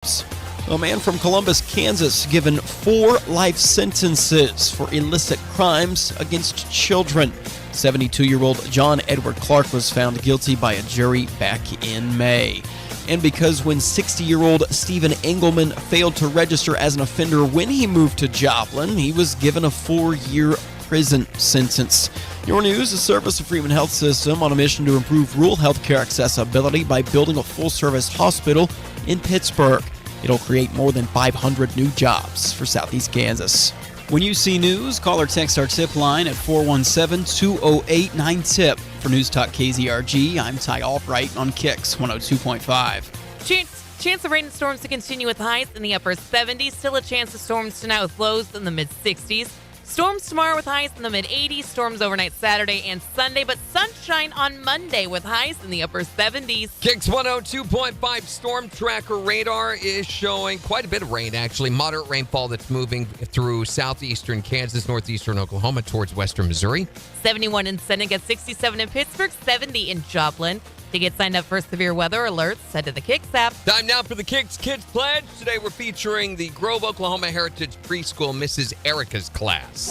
A man from Columbus, Kansas, given 4 life sentences for illicit crimes against children. 72-year-old John Edward Clark was found guilty by a jury back in May. And because when 60-year-old Stephen Engelman failed to register as an offender when he moved to Joplin, he was given a 4-year prison sentence. Your News is service of Freeman Health System on a mission to improve rural healthcare accessibility by building a full-service hospital in Pittsburgh. It'll create more than 500 new jobs for Southeast Kansas. When you see news, call or text our tip line at 417-208-9TIP. For News Talk KZRG, I'm Ty Albright on KIX 102.5. Chance of rain and storms to continue with highs in the upper 70s. Still a chance of storms tonight with lows in the mid-60s. Storms tomorrow with highs in the mid-80s. Storms overnight Saturday and Sunday, but sunshine on Monday with highs in the upper 70s. KIX 102.5 storm tracker radar is showing quite a bit of rain, actually. Moderate rainfall that's moving through southeastern Kansas, northeastern Oklahoma, towards western Missouri. 71 in Seneca, 67 in Pittsburgh, 70 in Joplin. To get signed up for severe weather alerts, head to the KIX app. Time now for the KIX Kids Pledge. Today we're featuring the Grove, Oklahoma Heritage Preschool Mrs. Erica's class.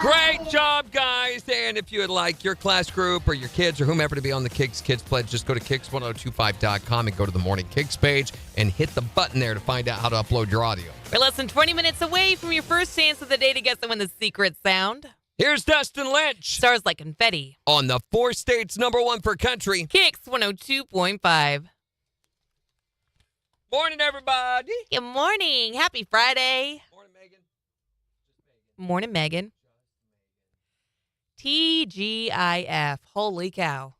Great job, guys. And if you would like your class group or your kids or whomever to be on the KIX Kids Pledge, just go to KIX1025.com and go to the Morning KIX page and hit the button there to find out how to upload your audio. We're less than 20 minutes away from your first chance of the day to guess and win the secret sound. Here's Dustin Lynch. Stars like confetti. On the 4 states #1 for country. KIX 102.5. Morning, everybody. Good morning. Happy Friday. Morning, Megan. Morning, Megan. TGIF. Holy cow.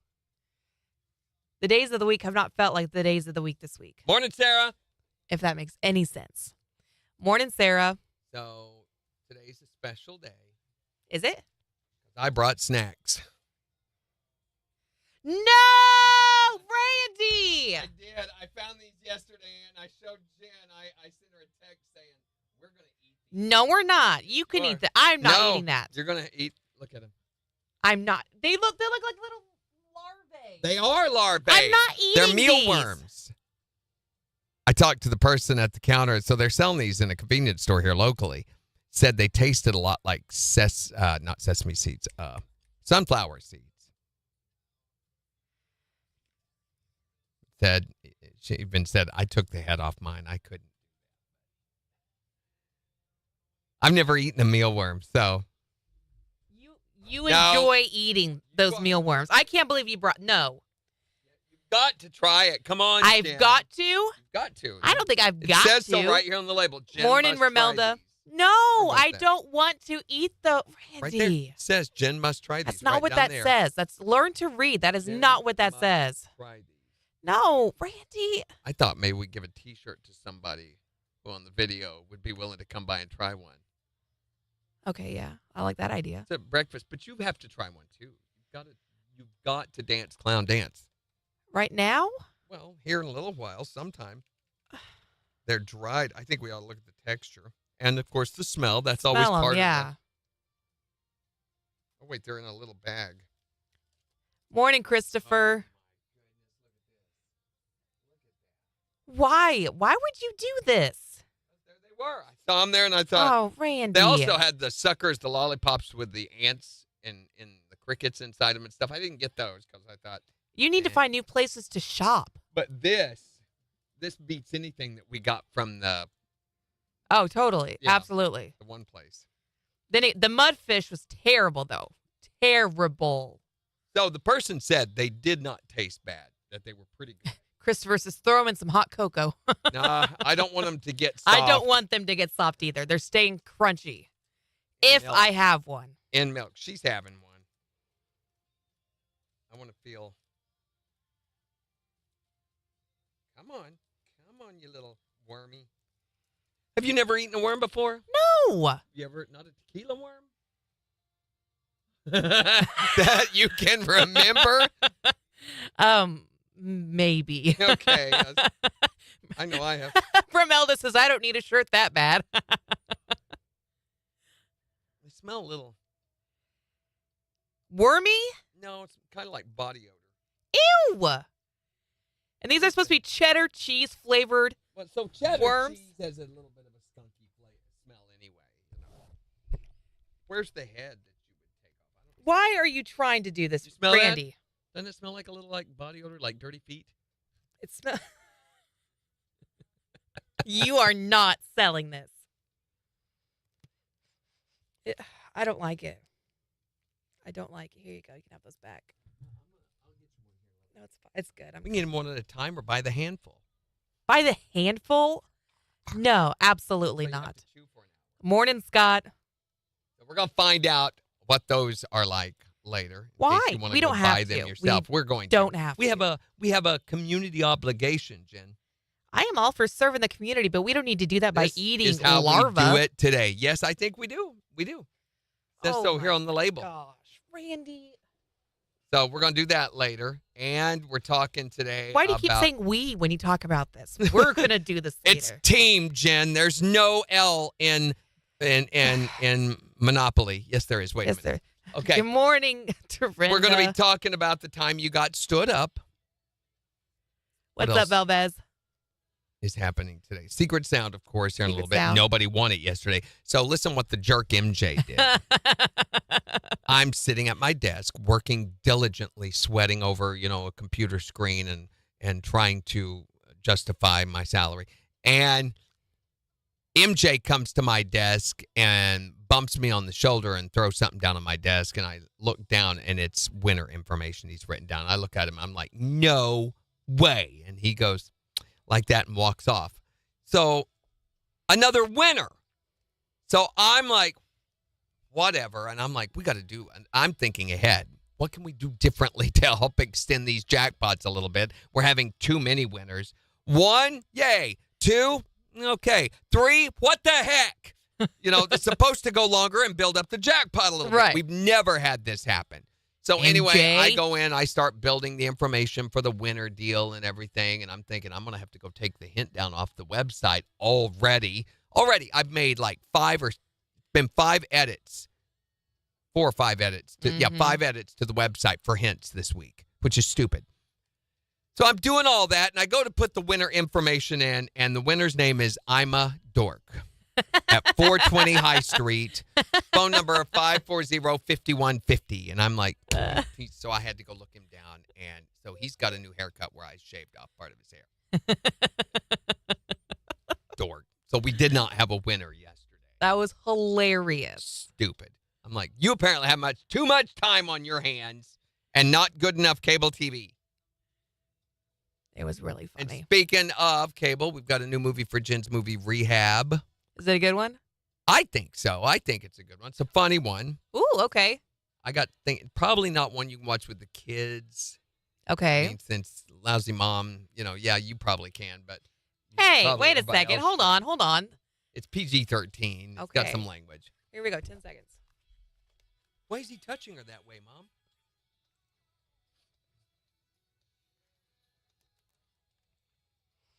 The days of the week have not felt like the days of the week this week. Morning, Sarah. If that makes any sense. Morning, Sarah. So, today's a special day. Is it? I brought snacks. No, Randy! I did. I found these yesterday, and I showed Jen. I sent her a text saying, we're going to eat these. No, we're not. You can eat that. I'm not eating that. You're going to eat. Look at them. I'm not. They look like little larvae. They are larvae. I'm not eating They're mealworms. I talked to the person at the counter. So they're selling these in a convenience store here locally. Said they tasted a lot like not sesame seeds, sunflower seeds. She even said, I took the head off mine. I couldn't. I've never eaten a mealworm, so. You enjoy eating those mealworms. I can't believe you brought. No. You've got to try it. Come on, I've Jen. got to? You've got to. I don't think I've got to. It says so right here on the label. Jen Morning, must try Romelda. these. No, I don't want to eat the Randy. Right there. It says Jen must try these. That's not right what down that there. says. That's learn to read. That is Jen not what that must says. Try these. No, Randy. I thought maybe we'd give a T-shirt to somebody who on the video would be willing to come by and try one. Okay, yeah. I like that idea. It's at breakfast, but you have to try one too. You've got to dance clown dance. Right now? Well, here in a little while, sometime. They're dried. I think we ought to look at the texture. And, of course, the smell. That's always Smell 'em, part yeah. of it. Oh, wait, they're in a little bag. Morning, Christopher. Why? Why would you do this? There they were. I saw them there, and I thought. Oh, Randy. They also had the suckers, the lollipops with the ants and the crickets inside them and stuff. I didn't get those because I thought. You need to find new places to shop. But this beats anything that we got from the Oh, totally. Yeah. Absolutely. one place. Then the mudfish was terrible, though. Terrible. So the person said they did not taste bad, that they were pretty good. Christopher says throw them in some hot cocoa. Nah, I don't want them to get soft. I don't want them to get soft either. They're staying crunchy. If milk. I have one. In milk. She's having one. I want to feel. Come on, you little wormy. Have you never eaten a worm before? No. You ever, not a tequila worm? That you can remember? Maybe. Okay. I know I have. Bromelda says, I don't need a shirt that bad. They smell a little. Wormy? No, it's kind of like body odor. Ew. And these are supposed to be cheddar cheese flavored. Well, so cheddar Worms? cheese has a little bit of a skunky smell anyway. Where's the head that you would take off? Why are you trying to do this, You smell Randy? Doesn't it smell like a little like body odor, like dirty feet? It smells. You are not selling this. I don't like it. I don't like it. Here you go. You can have those back. No, it's fine. It's good. We can get them one at a time or by the handful. By the handful? No, absolutely So you have not. to chew for an hour. Morning, Scott. So we're gonna find out what those are like later. in Why? case you wanna We go don't have buy them to. yourself. We're going to. Don't have We have to. we have a community obligation, Jen. I am all for serving the community, but we don't need to do that by This eating is how larvae. we do it today. Yes, I think we do. We do. Says Oh so here my on the label. Gosh, Randy. So we're going to do that later. And we're talking today Why do you keep about- saying we when you talk about this? We're going to do this later. It's team, Jen. There's no L in Monopoly. Yes, there is. Wait Yes, a minute. sir. Okay. Good morning, Dorinda. We're going to be talking about the time you got stood up. What's what up, else? Valdez? Is happening today. Secret sound, of course, here in a Secret little bit. sound. Nobody won it yesterday. So listen what the jerk MJ did. I'm sitting at my desk, working diligently, sweating over, a computer screen and trying to justify my salary. And MJ comes to my desk and bumps me on the shoulder and throws something down on my desk. And I look down and it's winner information he's written down. I look at him. I'm like, no way. And he goes like that and walks off. So another winner. So I'm like, whatever. And I'm like, we got to do, and I'm thinking ahead. What can we do differently to help extend these jackpots a little bit? We're having too many winners. 1, yay. 2, okay. 3, what the heck? It's supposed to go longer and build up the jackpot a little Right. bit. We've never had this happen. So anyway, MJ? I go in, I start building the information for the winner deal and everything, and I'm thinking I'm going to have to go take the hint down off the website already. I've made like 5 edits. 4 or 5 edits. 5 edits to the website for hints this week, which is stupid. So I'm doing all that, and I go to put the winner information in, and the winner's name is Ima Dork at 420 High Street. Phone number 540-5150. And I'm like, so I had to go look him down, and so he's got a new haircut where I shaved off part of his hair. Dork. So we did not have a winner yesterday. That was hilarious. Stupid. I'm like, you apparently have too much time on your hands and not good enough cable TV. It was really And funny. speaking of cable, we've got a new movie for Jen's movie, Rehab. Is it a good one? I think so. I think it's a good one. It's a funny one. Ooh, okay. Probably not one you can watch with the kids. Okay. I mean, since lousy mom, you probably can, but Hey, probably wait a everybody second. else Hold on. It's PG-13. It's got Okay. some language. Here we go. 10 seconds. Why is he touching her that way, Mom?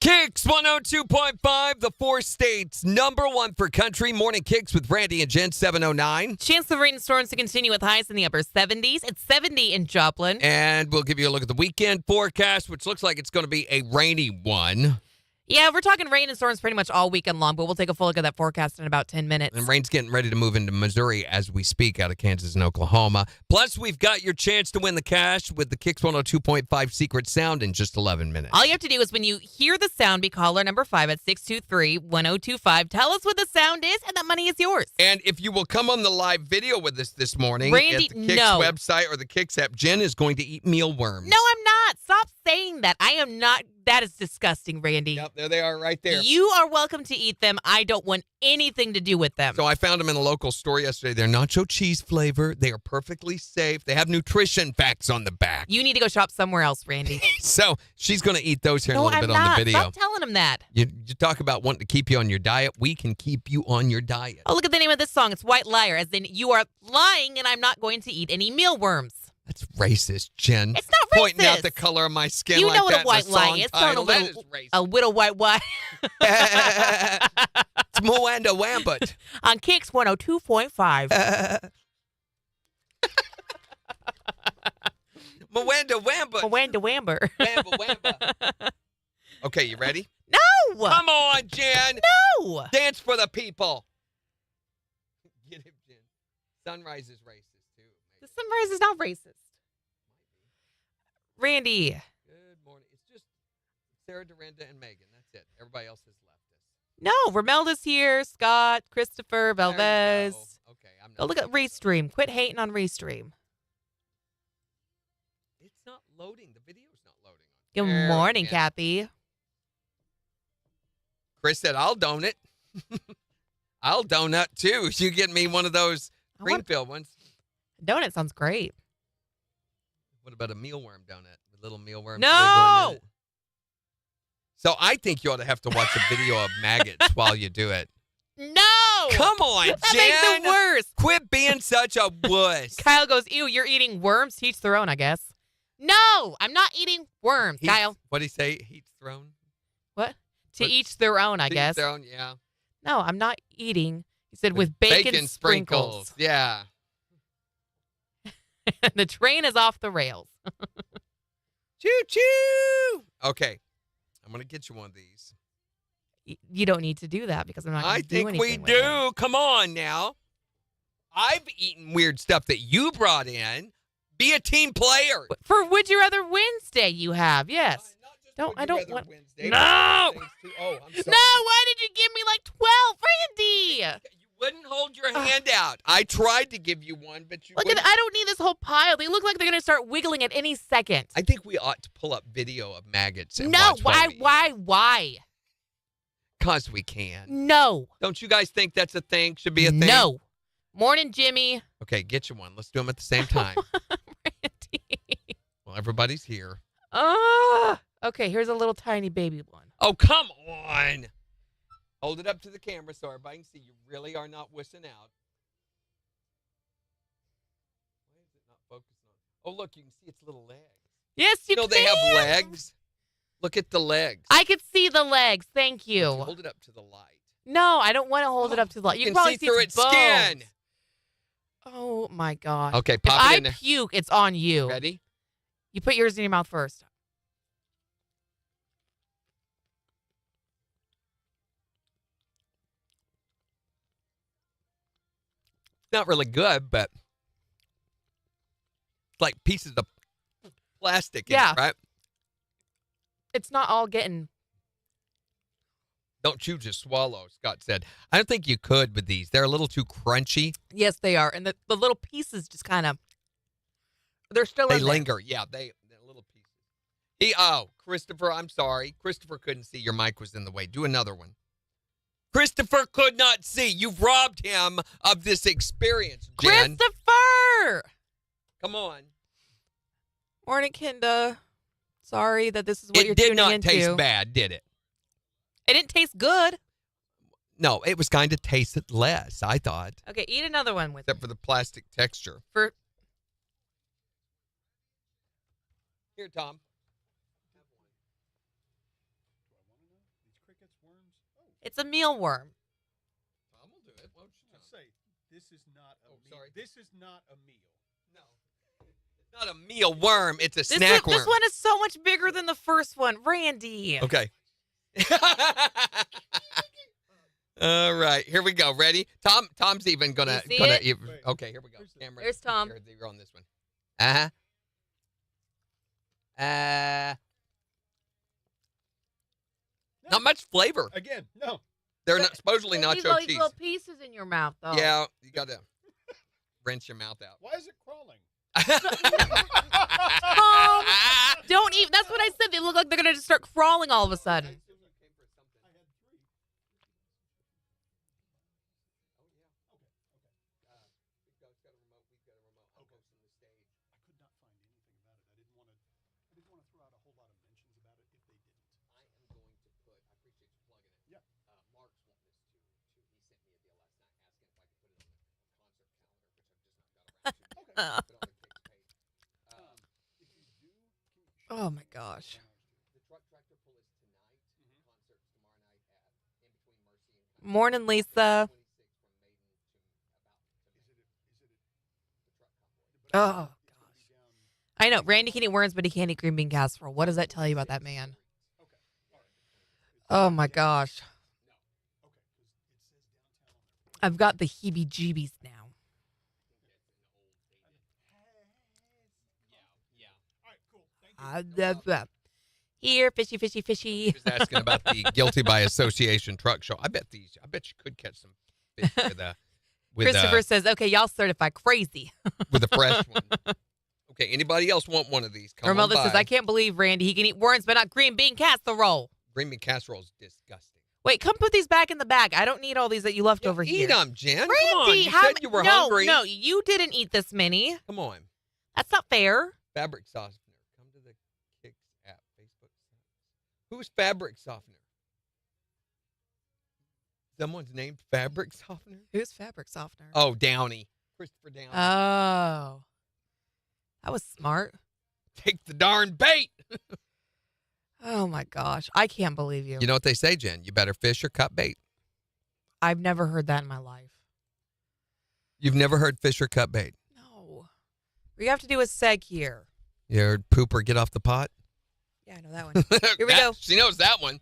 KIX 102.5, the 4 states, #1 for country. Morning KIX with Randy and Jen, 709. Chance of rain and storms to continue with highs in the upper 70s. It's 70 in Joplin. And we'll give you a look at the weekend forecast, which looks like it's going to be a rainy one. Yeah, we're talking rain and storms pretty much all weekend long, but we'll take a full look at that forecast in about 10 minutes. And rain's getting ready to move into Missouri as we speak out of Kansas and Oklahoma. Plus, we've got your chance to win the cash with the KIX 102.5 Secret Sound in just 11 minutes. All you have to do is when you hear the sound, be caller number 5 at 623-1025. Tell us what the sound is, and that money is yours. And if you will come on the live video with us this morning Randy, at the KIX no. website or the KIX app, Jen is going to eat mealworms. No, I'm not. Stop saying that. I am not. That is disgusting, Randy. Yep, there they are right there. You are welcome to eat them. I don't want anything to do with them. So I found them in a local store yesterday. They're nacho cheese flavor. They are perfectly safe. They have nutrition facts on the back. You need to go shop somewhere else, Randy. So she's going to eat those here in a No, little I'm bit not. on the video. Stop telling him that. You talk about wanting to keep you on your diet. We can keep you on your diet. Oh, look at the name of this song. It's White Liar, as in you are lying and I'm not going to eat any mealworms. That's racist, Jen. It's not Pointing out racist. the color of my skin You like know what that a white in the song lie is. It's not title. That is racist. a little white lie. It's Moanda Wambut. On KIX 102.5. Moanda Wambut. Wanda Wamber. Wamba. Okay, you ready? No! Come on, Jen. No! Dance for the people. Get it, Jen. Sunrise is racist, too. The sunrise is not racist. Randy. Good morning. It's just Sarah, Dorinda, and Megan. That's it. Everybody else has left us. No, Romelda's here. Scott, Christopher, There you go. Valdez. Okay, I'm Oh, not. look at Restream. Quit hating on Restream. It's not loading. The video's not loading. Good There, morning, yeah. Kathy. Chris said, I'll donut. I'll donut, too. You get me one of those I want- Greenfield ones. Donut sounds great. What about a mealworm donut? A little mealworm. No! wiggling in it? So I think you ought to have to watch a video of maggots while you do it. No! Come on, That Jen. makes it worse. Quit being such a wuss. Kyle goes, ew, you're eating worms? To each their own, I guess. No, I'm not eating worms, Kyle. What'd he say? Heat's thrown? What? To What? each their own, I Heat's guess. thrown, yeah. No, I'm not eating. He said with bacon sprinkles. Yeah. The train is off the rails. Choo-choo. Okay. I'm going to get you one of these. You don't need to do that because I'm not going I to do think anything we with it. do. Come on now. I've eaten weird stuff that you brought in. Be a team player. For Would You Rather Wednesday, you have, yes. Not just Don't- Would I You don't Rather want- Wednesday, No! but things too. Oh, I'm sorry. No, why did you give me like 12, Randy? You wouldn't hold your hand out. I tried to give you one, but you Look at wouldn't. I don't need this whole pile. They look like they're going to start wiggling at any second. I think we ought to pull up video of maggots and No, watch what we eat. why? Because we can. No. Don't you guys think that's a thing? Should be a thing? No. Morning, Jimmy. Okay, get you one. Let's do them at the same time. Randy. Well, everybody's here. Okay, here's a little tiny baby one. Oh, come on. Hold it up to the camera so everybody can see you really are not wussing out. Why is it not focusing on? Oh, look, you can see its little legs. Yes, you You know can. they have legs? Look at the legs. I could see the legs. Thank you. Hold it up to the light. No, I don't want to hold it up to the light. You You can can probably see through its its skin. bones. Oh my god. Okay, If pop it I in there. puke, it's on you. Ready? You put yours in your mouth first. Not really good, but it's like pieces of plastic in Yeah. it, right? It's not all getting. Don't you just swallow, Scott said. I don't think you could with these. They're a little too crunchy. Yes, they are, and the little pieces just kind of. They're still They in there. linger. Yeah, they're little pieces. Christopher, I'm sorry. Christopher couldn't see. Your mic was in the way. Do another one. Christopher could not see. You've robbed him of this experience, Jen. Christopher. Come on. Morning, Kinda. Sorry that this is what you're It did tuning not into. taste bad, did it? It didn't taste good. No, it was kind of tasted less, I thought, Okay, eat another one with except for the plastic texture. for. Here, Tom. It's a mealworm. Tom will do it. Won't you, Tom? Say, this is not a meal. sorry. This is not a meal. No. It's not a meal worm. It's a This snack worm. This one is so much bigger than the first one, Randy. Okay. All right, here we go. Ready? Tom's even gonna You see it? Okay, here we go. Camera. There's Tom. Here, you're on this one. Uh-huh. Not much flavor. Again, no. They're not supposedly These nacho like cheese. little pieces in your mouth, though. Yeah, you gotta rinse your mouth out. Why is it crawling? Don't eat. That's what I said. They look like they're gonna just start crawling all of a sudden. Oh my gosh. Morning, Lisa. Oh gosh. I know. Randy can eat worms, but he can't eat green bean casserole. What does that tell you about that man? Oh my gosh. I've got the heebie-jeebies now. Here, fishy, fishy, fishy. He was asking about the guilty by association truck show. I bet you could catch some fish Christopher says, okay, y'all certify crazy. with a fresh one. Okay, anybody else want one of these? Come on Romelda by. says, I can't believe Randy. He can eat worms, but not green bean casserole. Green bean casserole is disgusting. Wait, come put these back in the bag. I don't need all these that you left over here. Eat them, Jen. Randy, Come on. You said you were hungry. No, you didn't eat this many. Come on. That's not fair. Fabric softener. Come to the KIX app. Facebook. Who's fabric softener? Someone's named fabric softener? Who's fabric softener? Oh, Downey. Christopher Downey. Oh. That was smart. Take the darn bait. Oh, my gosh. I can't believe you. You know what they say, Jen? You better fish or cut bait. I've never heard that in my life. You've never heard fish or cut bait? No. We have to do a seg here. You heard poop or get off the pot? Yeah, I know that one. Here we go. She knows that one.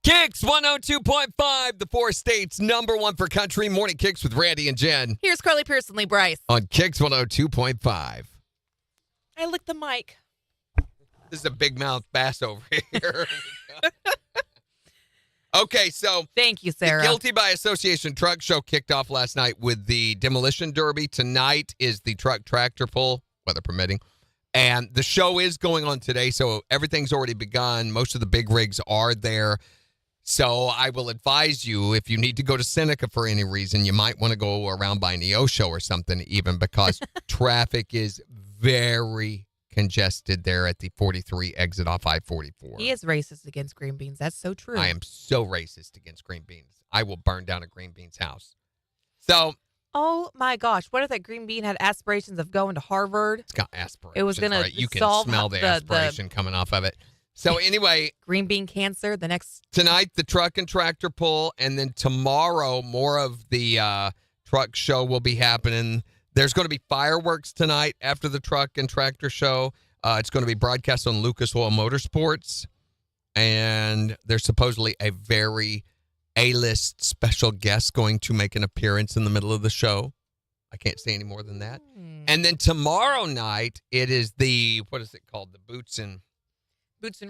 KIX 102.5, the 4 states, #1 for country. Morning KIX with Randy and Jen Here's Carly Pearson, Lee Bryce. on KIX 102.5. I licked the mic. This is a big mouth bass over here. Okay, so Thank you, Sarah. the Guilty by Association truck show kicked off last night with the demolition derby. Tonight is the truck tractor pull, weather permitting. And the show is going on today, so everything's already begun. Most of the big rigs are there. So I will advise you, if you need to go to Seneca for any reason, you might want to go around by Neosho or something even, because traffic is very congested there at the 43 exit off I-44. He is racist against green beans. That's so true. I am so racist against green beans. I will burn down a green beans house. So Oh my gosh! What if that green bean had aspirations of going to Harvard? it's got aspiration. It was gonna right? You can solve smell the aspiration coming off of it. So anyway, Green bean cancer. The next tonight the truck and tractor pull, and then tomorrow more of the truck show will be happening. There's going to be fireworks tonight after the truck and tractor show. It's going to be broadcast on Lucas Oil Motorsports, and there's supposedly a very A-list special guest going to make an appearance in the middle of the show. I can't say any more than that. And then tomorrow night, it is the, what is it called? The Boots and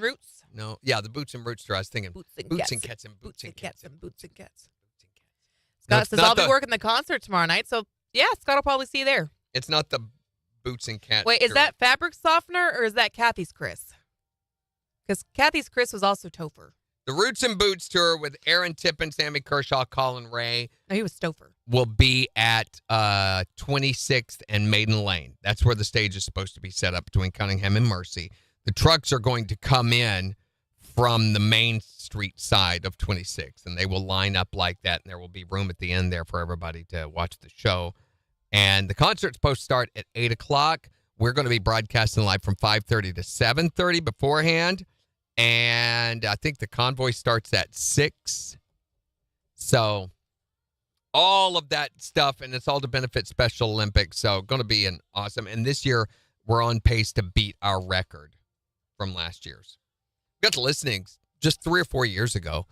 Roots. No, yeah, the Boots and Roots tour. I was thinking Boots and Boots Cats. and Cats and Boots and Cats and Boots and Cats. No, Scott it's says not I'll be the- working the concert tomorrow night, so yeah, Scott will probably see you there. It's not the Boots and Cats. Wait, is tour. that fabric softener or is that Kathy's Chris? Because Kathy's Chris was also Topher. The Roots and Boots tour with Aaron Tippin, Sammy Kershaw, Colin Ray No, he was Stouffer. will be at 26th and Maiden Lane. That's where the stage is supposed to be set up between Cunningham and Mercy. The trucks are going to come in from the Main Street side of 26th, and they will line up like that, and there will be room at the end there for everybody to watch the show. And the concert's supposed to start at 8 o'clock. We're going to be broadcasting live from 5:30 to 7:30 beforehand, and I think the convoy starts at 6. So all of that stuff, and it's all to benefit Special Olympics, so going to be an awesome. And this year, we're on pace to beat our record from last year's. Got the listenings just 3 or 4 years ago.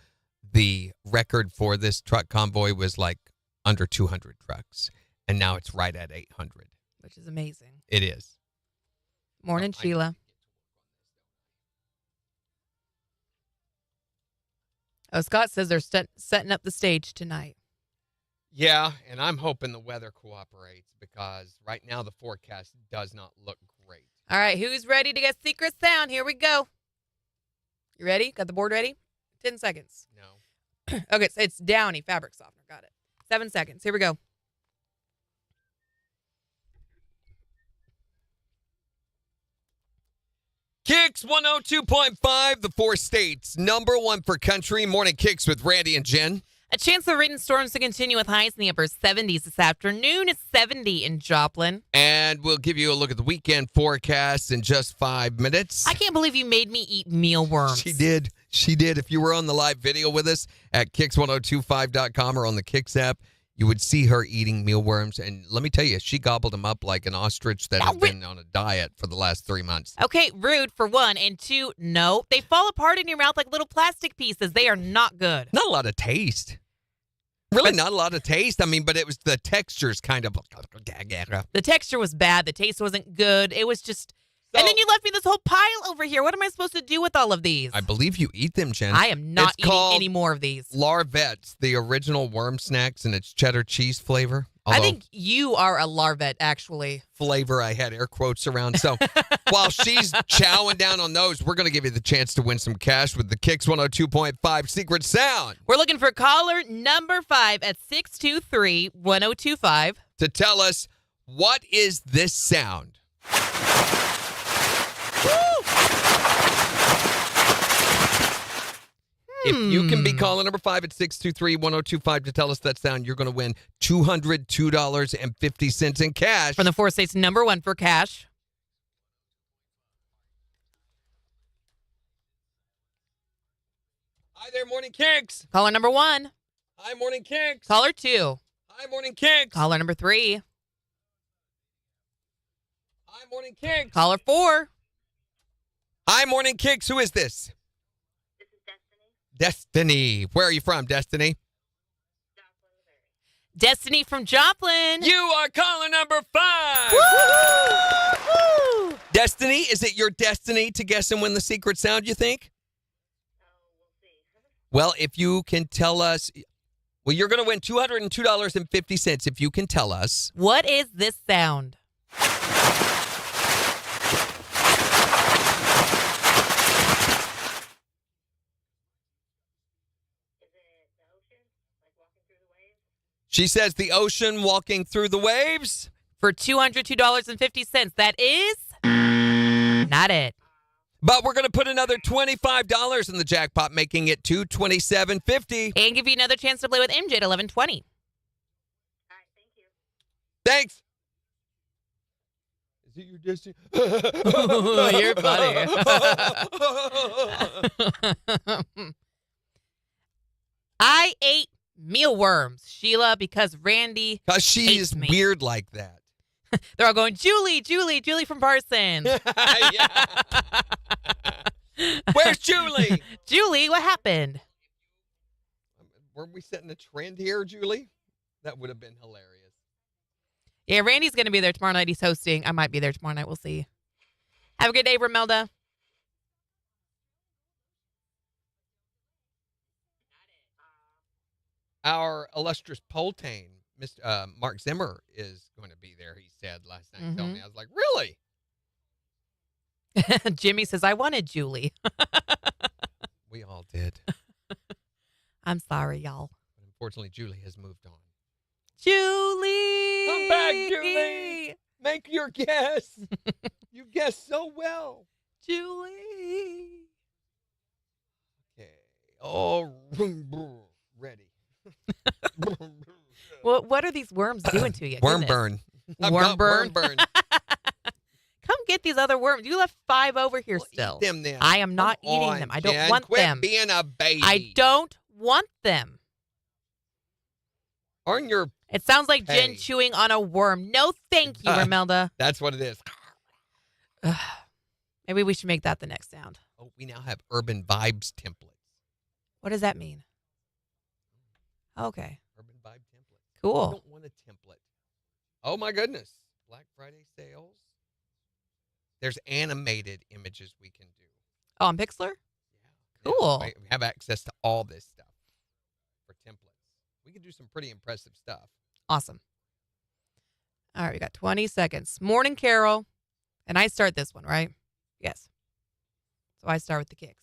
The record for this truck convoy was like under 200 trucks, and now it's right at 800. Which is amazing. It is. Morning, Sheila. Oh, Scott says they're setting up the stage tonight. Yeah, and I'm hoping the weather cooperates because right now the forecast does not look great. All right, who's ready to get secret sound? Here we go. You ready? Got the board ready? 10 seconds. No. Okay, so it's Downey fabric softener. Got it. 7 seconds. Here we go. KIX 102.5, the 4 states, #1 for country. Morning KIX with Randy and Jen. A chance of rain and storms to continue with highs in the upper 70s this afternoon. It's 70 in Joplin. And we'll give you a look at the weekend forecast in just 5 minutes. I can't believe you made me eat mealworms. She did. She did. If you were on the live video with us at KIX1025.com or on the KIX app, you would see her eating mealworms. And let me tell you, she gobbled them up like an ostrich that has been on a diet for the last 3 months. Okay, rude for one. And two, no. They fall apart in your mouth like little plastic pieces. They are not good. Not a lot of taste. Really not a lot of taste. I mean, but it was the textures kind of. The texture was bad. The taste wasn't good. It was just... and then you left me this whole pile over here. What am I supposed to do with all of these? I believe you eat them, Jen. I am not It's eating called any more of these. Larvettes, the original worm snacks, and it's cheddar cheese flavor. I think you are a larvet, actually. Flavor, I had air quotes around. So while she's chowing down on those, we're going to give you the chance to win some cash with the KIX 102.5 Secret Sound. We're looking for caller number 5 at 623-1025. To tell us, what is this sound? If you can be caller number 5 at 623-1025 to tell us that sound, you're going to win $202.50 in cash. From the 4 states number 1 for cash. Hi there, Morning KIX. Caller number 1. Hi, Morning KIX. Caller 2. Hi, Morning KIX. Caller number 3. Hi, Morning KIX. Caller 4. Hi, Morning KIX. Who is this? Destiny. Where are you from, Destiny? Destiny from Joplin. You are caller number 5. Woo! Destiny, is it your destiny to guess and win the secret sound, you think? We'll see. Well, if you can tell us, well, you're going to win $202.50 if you can tell us. What is this sound? She says the ocean walking through the waves. For $202.50. That is not it. But we're going to put another $25 in the jackpot, making it $227.50. And give you another chance to play with MJ at 11:20. All right, thank you. Thanks. Is it your destiny? You're funny. I ate mealworms, Sheila, because Randy Because she hates is me. weird like that. They're all going, Julie from Parsons. Yeah. Where's Julie? Julie, what happened? Were we setting a trend here, Julie? That would have been hilarious. Yeah, Randy's going to be there tomorrow night. He's hosting. I might be there tomorrow night. We'll see. Have a good day, Romelda. Our illustrious Poltane, Mr. Mark Zimmer, is going to be there, he said last night. He told me. I was like, really? Jimmy says, I wanted Julie. We all did. I'm sorry, y'all. But unfortunately, Julie has moved on. Julie! Come back, Julie! Make your guess. You guessed so well. Julie! Okay. Oh, ready. What are these worms doing to you? Worm Goodness. burn. I've Worm got burn? Worm burn. Come get these other worms. You left 5 over here Well, still. eat them then. I am not Come eating on, them. I don't Jen. want Quit them. being a baby. I don't want them. Aren't your... It sounds like Jen Hey. chewing on a worm. No, thank you, Romelda. That's what it is. Maybe we should make that the next sound. Oh, we now have Urban Vibes templates. What does that mean? Okay, Urban Vibe template. I cool. don't want a template. Oh, my goodness. Black Friday sales. There's animated images we can do. Oh, on Pixlr? Yeah. Cool. We have access to all this stuff for templates. We can do some pretty impressive stuff. Awesome. All right, we got 20 seconds. Morning, Carol. And I start this one, right? Yes. So I start with the KIX.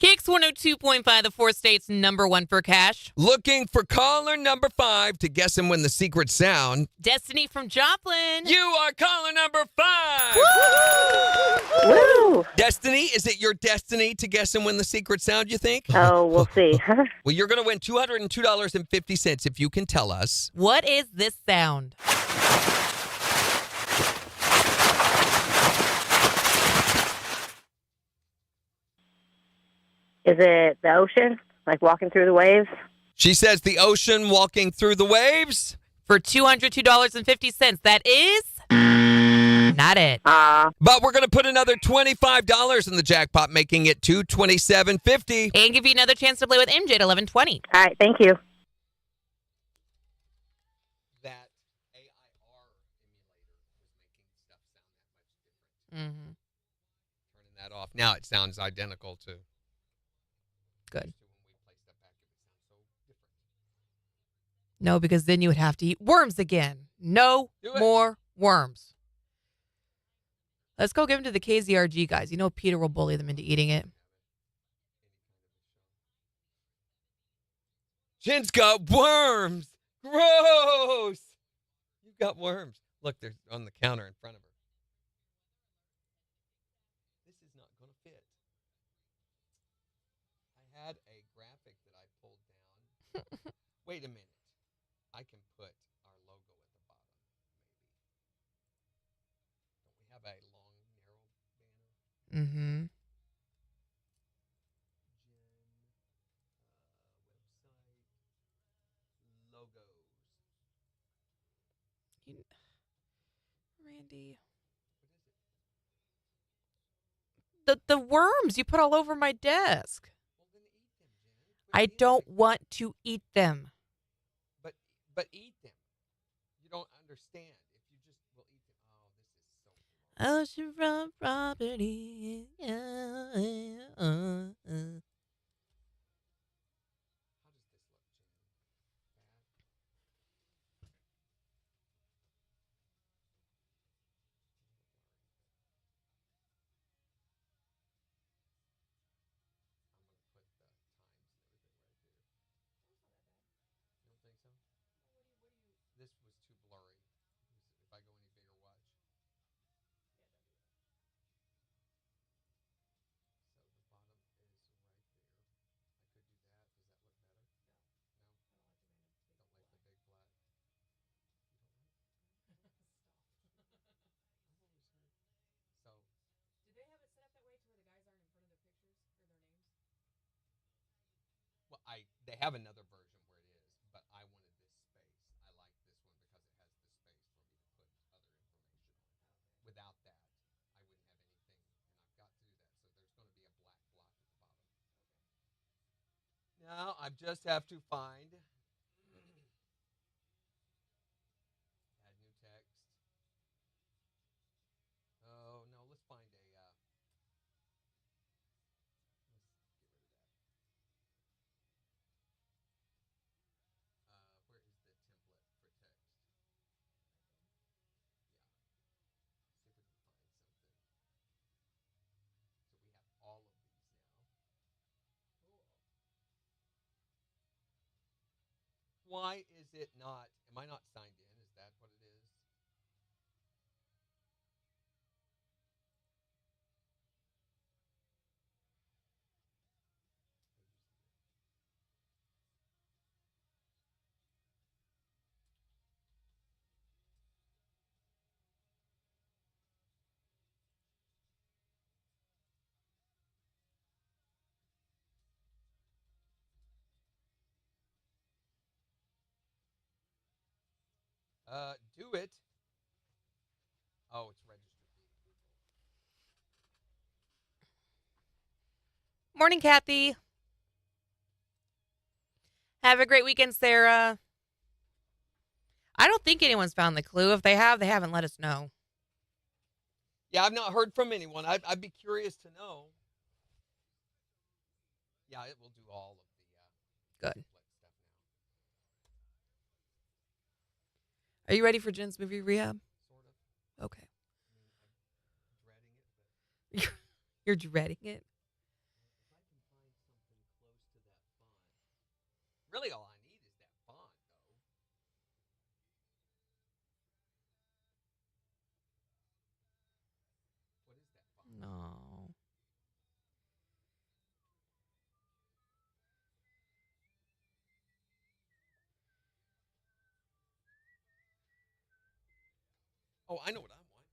KIX 102.5, the four states number one for cash. Looking for caller number 5 to guess and win the secret sound. Destiny from Joplin. You are caller number 5. Woo! Destiny, is it your destiny to guess and win the secret sound, you think? Oh, we'll see. Well, you're going to win $202.50 if you can tell us. What is this sound? Is it the ocean? Like walking through the waves? She says the ocean walking through the waves. For $202.50. That is not it. But we're going to put another $25 in the jackpot, making it $227.50. And give you another chance to play with MJ at 11:20. All right, thank you. That AIR emulator was making stuff sound that much different. Mm-hmm. Turning that off. Now it sounds identical to. Good. When we play stuff back, it would sound so different. No, because then you would have to eat worms again. No Do it. more worms. Let's go give them to the KZRG guys. You know Peter will bully them into eating it. Jen's got worms. Gross. You've got worms. Look, they're on the counter in front of her. This is not going to fit. I had a graphic that I pulled down. Wait a minute. I can put our logo at the bottom, maybe. Don't we have a long, narrow banner? Mm-hmm. Website. Logos. Randy. The worms you put all over my desk. Well, then eat them, Jen. Quit I eating don't them. want to eat them. But eat them. You don't understand. If you just will eat them. Oh, this is so. Oceanfront property. How does this look, Jen? This was too blurry. If I go any bigger, watch. So the bottom is right there. I could do that. Does that look better? No. Don't like the big flat. You don't like? So. Do they have it set up that way to where the guys aren't in front of their pictures or their names? Well, they have another version where it is, but I wanted this space. I like this one because it has the space for me to put other information on. Without that, I wouldn't have anything, and I've got to do that. So there's going to be a black block at the bottom. Now I just have to find add new text. Oh no, let's find a. Let's get rid of that. Where is the template for text? Yeah. See if we can find something. So we have all of these now. Why is it not? Am I not signed in? Is that what it is? Do it. Oh, it's registered. Morning, Kathy. Have a great weekend, Sarah. I don't think anyone's found the clue. If they have, they haven't let us know. Yeah, I've not heard from anyone. I'd be curious to know. Yeah, it will do all of the Good. template stuff now. Are you ready for Jen's movie rehab? Sort of. Okay. I mean, I'm dreading it, but You're dreading it? if I can find Really, all I need is that font, though. What is that font? No. Oh, I know what I want.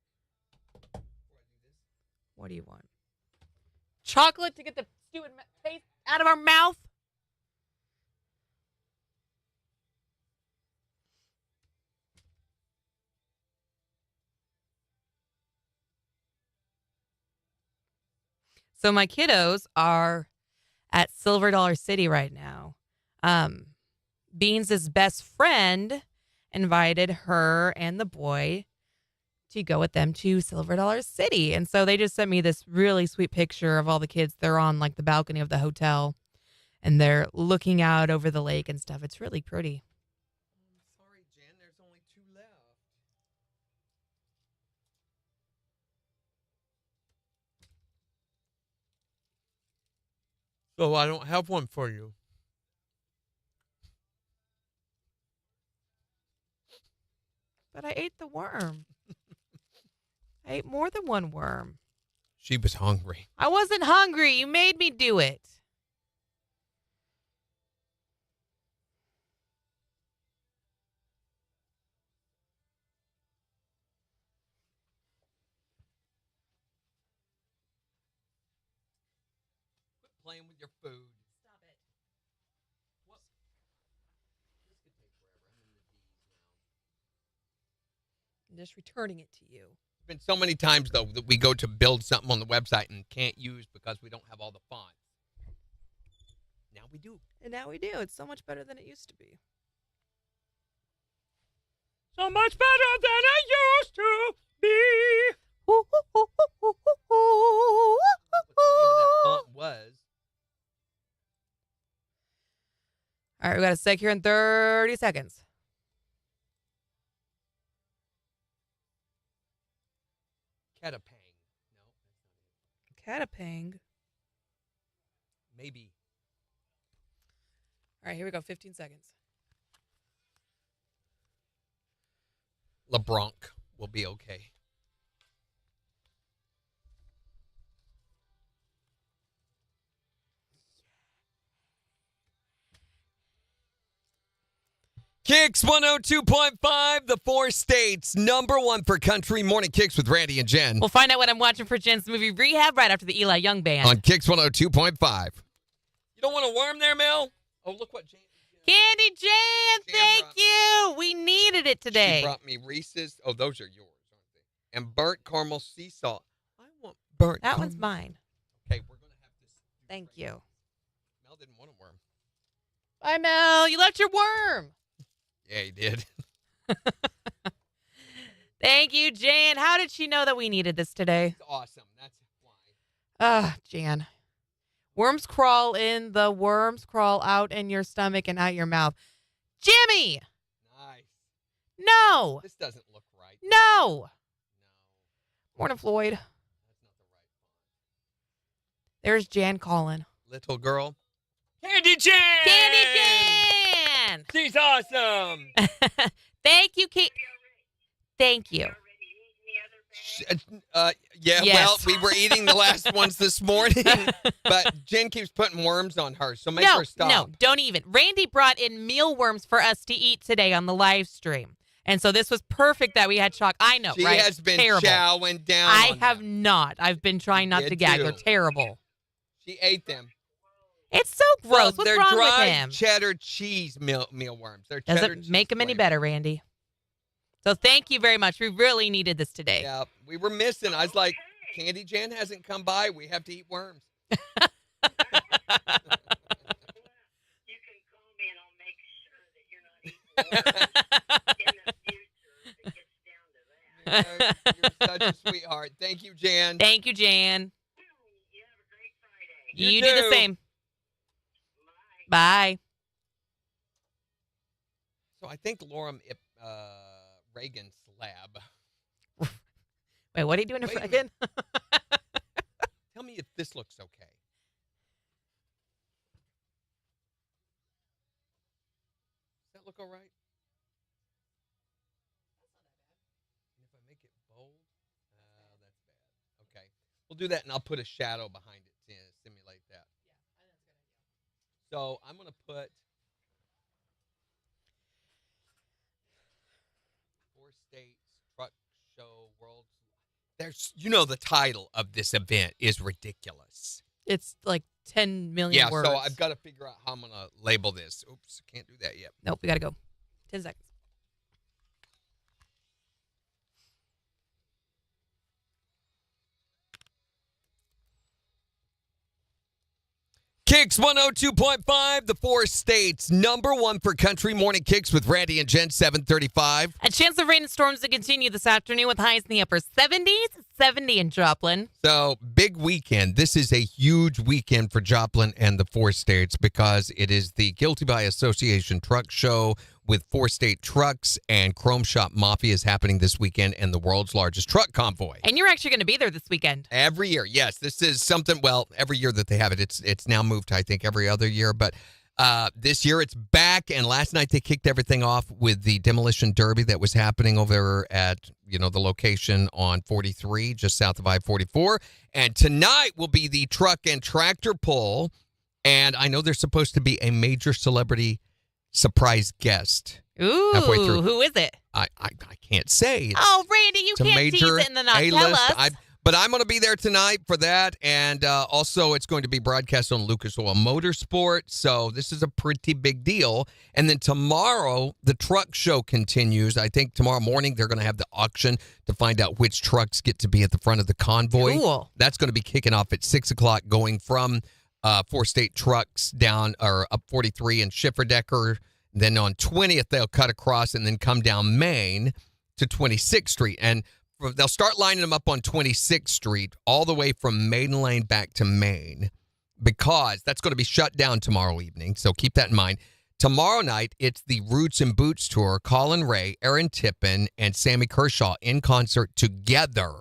Before I do this. What do you want? Chocolate to get the stupid taste out of our mouth? So my kiddos are at Silver Dollar City right now. Beans' best friend invited her and the boy to go with them to Silver Dollar City. And so they just sent me this really sweet picture of all the kids. They're on like the balcony of the hotel and they're looking out over the lake and stuff. It's really pretty. I'm sorry, Jen. There's only 2 left. So I don't have one for you. But I ate the worm. I ate more than one worm. She was hungry. I wasn't hungry. You made me do it. Quit playing with your food. Stop it. What? This could take forever. I'm in the D's now. I'm just returning it to you. Been so many times though that we go to build something on the website and can't use because we don't have all the fonts. Now we do. And now we do. It's so much better than it used to be. So much better than it used to be. What the name of that font was. All right, we got a sec here in 30 seconds. Catapang. No, that's not it. Catapang. Maybe. All right, here we go. 15 seconds. LeBronc will be okay. KIX 102.5, the 4 states, #1 for country. Morning KIX with Randy and Jen. We'll find out what I'm watching for Jen's movie Rehab right after the Eli Young Band. On KIX 102.5. You don't want a worm there, Mel? Oh, look what Jan. Candy Jan, Jan thank brought me. you. We needed it today. She brought me Reese's. Oh, those are yours, aren't they? And burnt caramel sea salt. I want burnt That caramel. one's mine. Okay, we're going to have this. Thank you. Mel didn't want a worm. Bye, Mel. You left your worm. Yeah, he did. Thank you, Jan. How did she know that we needed this today? It's awesome. That's why. Jan. Worms crawl in, the worms crawl out in your stomach and out your mouth. Jimmy! Nice. No! This doesn't look right. No! No. Morning, Floyd. That's not the right font. There's Jan calling. Little girl. Candy Jan! Candy Jan! She's awesome. Thank you, Kate. Thank you. Yeah, Yes. well, we were eating the last ones this morning, but Jen keeps putting worms on hers, so make her stop. No, don't even. Randy brought in mealworms for us to eat today on the live stream. And so this was perfect that we had chalk. I know, She right? has been terrible. chowing down I on have them. not. I've been trying not You to gag. do. They're terrible. She ate them. It's so gross. Well, What's they're wrong dry with him? cheddar cheese mealworms. They're cheddar Doesn't cheese make them any flavored. better, Randy. So thank you very much. We really needed this today. Yeah, we were missing. I was like, Candy Jan hasn't come by. We have to eat worms. You can call me and I'll make sure that you're not eating in the future if it gets down to that. You're such a sweetheart. Thank you, Jan. Thank you, Jan. You have a great Friday. You, You do the too. same. Bye. Bye. So I think Lorem Reagan's lab. Wait, what are you doing Wait a again? Tell me if this looks okay. that look all right? And if I make it bold, that's bad. Okay. We'll do that, and I'll put a shadow behind it to simulate that. So I'm going to put 4 states, truck show, world's. There's, the title of this event is ridiculous. It's like 10 million words. So I've got to figure out how I'm going to label this. Oops, can't do that yet. Nope, we got to go. 10 seconds. KIX 102.5, the 4 states, number 1 for country morning KIX with Randy and Jen, 735. A chance of rain and storms to continue this afternoon with highs in the upper 70s, 70 in Joplin. So, big weekend. This is a huge weekend for Joplin and the 4 states because it is the Guilty by Association truck show with 4 state trucks, and Chrome Shop Mafia is happening this weekend, and the world's largest truck convoy. And you're actually going to be there this weekend. Every year, yes. This is something, every year that they have it. It's now moved to, I think, every other year. But this year it's back, and last night they kicked everything off with the demolition derby that was happening over at, the location on 43, just south of I-44. And tonight will be the truck and tractor pull, and I know there's supposed to be a major celebrity surprise guest. Ooh, halfway through. Who is it? I can't say. Oh, Randy, you It's a can't major tease it and then not tell A-list. us. But I'm going to be there tonight for that, and also it's going to be broadcast on Lucas Oil Motorsport, so this is a pretty big deal. And then tomorrow, the truck show continues. I think tomorrow morning they're going to have the auction to find out which trucks get to be at the front of the convoy. Cool. That's going to be kicking off at 6 o'clock, going from 4 state trucks down or up 43 and Schifferdecker. Then on 20th, they'll cut across and then come down Main to 26th Street. And they'll start lining them up on 26th Street all the way from Maiden Lane back to Main, because that's going to be shut down tomorrow evening. So keep that in mind. Tomorrow night, it's the Roots and Boots tour. Colin Ray, Aaron Tippin, and Sammy Kershaw in concert together.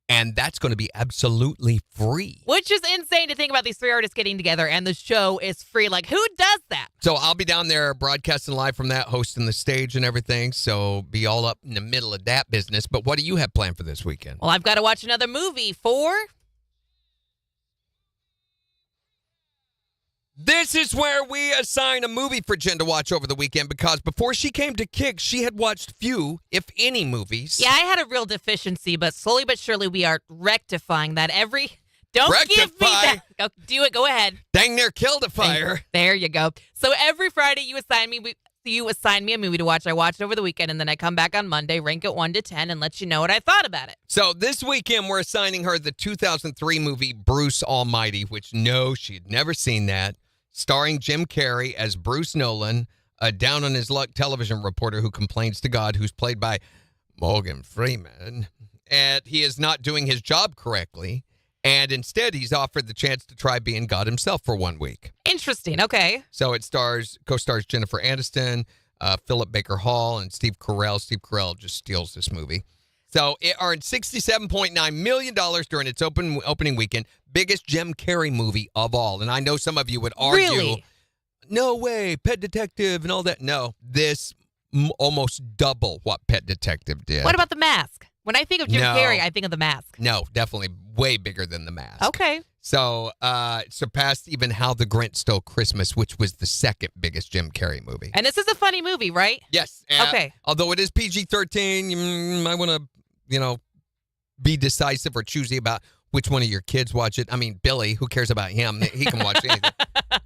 And that's going to be absolutely free. Which is insane to think about these 3 artists getting together and the show is free. Like, who does that? So I'll be down there broadcasting live from that, hosting the stage and everything. So be all up in the middle of that business. But what do you have planned for this weekend? Well, I've got to watch another movie for... This is where we assign a movie for Jen to watch over the weekend, because before she came to KIX, she had watched few, if any, movies. Yeah, I had a real deficiency, but slowly but surely we are rectifying that. Don't give me that. Go, do it. Go ahead. Dang near killed a fire. There you go. So every Friday you assign me a movie to watch. I watch it over the weekend, and then I come back on Monday, rank it 1 to 10, and let you know what I thought about it. So this weekend, we're assigning her the 2003 movie Bruce Almighty, which, no, she had never seen that, starring Jim Carrey as Bruce Nolan, a down-on-his-luck television reporter who complains to God, who's played by Morgan Freeman, and he is not doing his job correctly, and instead he's offered the chance to try being God himself for 1 week. Interesting. Okay. So it co-stars Jennifer Aniston, Philip Baker Hall, and Steve Carell. Steve Carell just steals this movie. So it earned $67.9 million during its opening weekend. Biggest Jim Carrey movie of all. And I know some of you would argue, Really? No way, Pet Detective and all that. No, this almost double what Pet Detective did. What about The Mask? When I think of Jim No. Carrey, I think of The Mask. No, definitely way bigger than The Mask. Okay. So it surpassed even How the Grinch Stole Christmas, which was the second biggest Jim Carrey movie. And this is a funny movie, right? Yes. Okay. Although it is PG-13, you might want to, be decisive or choosy about which one of your kids watch it. I mean, Billy, who cares about him? He can watch anything.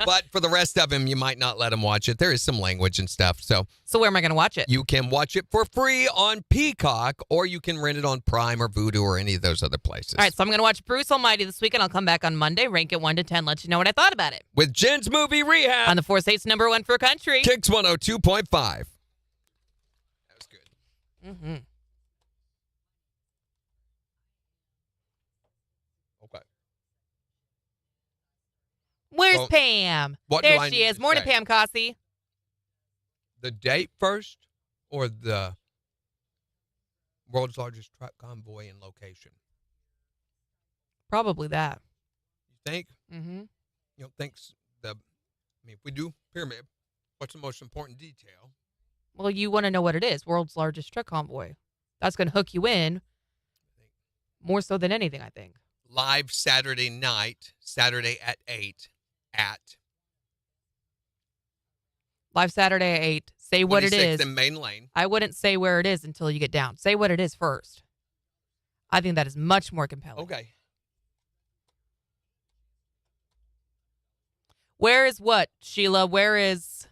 But for the rest of them, you might not let him watch it. There is some language and stuff. So where am I going to watch it? you can watch it for free on Peacock, or you can rent it on Prime or Vudu or any of those other places. All right, so I'm going to watch Bruce Almighty this weekend. I'll come back on Monday, rank it 1 to 10, let you know what I thought about it. With Jen's Movie Rehab On the 4 states, number 1 for country. KIX 102.5. That was good. Mm-hmm. Okay. Where's Well, Pam? what do There I she need is. to Morning, say? Pam Cossey. The date first, or the world's largest truck convoy and location? Probably that. You think? Mm-hmm. You don't think if we do pyramid, what's the most important detail? Well, you want to know what it is. World's largest truck convoy. That's going to hook you in more so than anything, I think. Live Saturday night, Saturday at 8 at Live Saturday at 8. Say what it 26th is. and Main Lane. I wouldn't say where it is until you get down. Say what it is first. I think that is much more compelling. Okay. Where is what, Sheila? Where's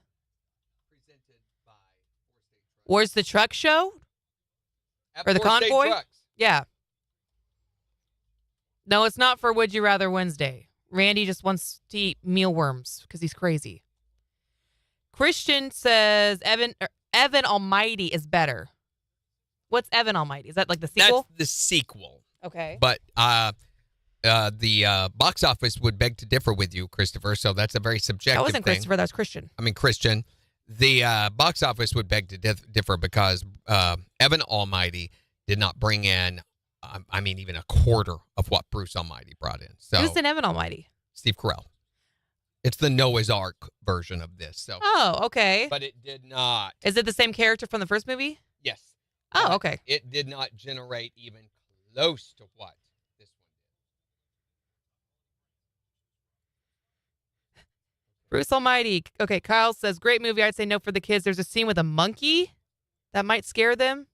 the truck show? At Or the Four State convoy? Trucks. Yeah. No, it's not for Would You Rather Wednesday. Randy just wants to eat mealworms because he's crazy. Christian says Evan Almighty is better. What's Evan Almighty? Is that like the sequel? That's the sequel. Okay. But the box office would beg to differ with you, Christopher. So that's a very subjective That wasn't thing. Christopher. That was Christian. I mean, Christian. The box office would beg to differ because Evan Almighty did not bring in, even a quarter of what Bruce Almighty brought in. So Who's in Evan Almighty? Steve Carell. It's the Noah's Ark version of this. So, Oh, okay. but it did not. Is it the same character from the first movie? Yes. Oh, But okay. It did not generate even close to what this one did. Bruce Almighty. Okay, Kyle says, great movie. I'd say no for the kids. There's a scene with a monkey that might scare them.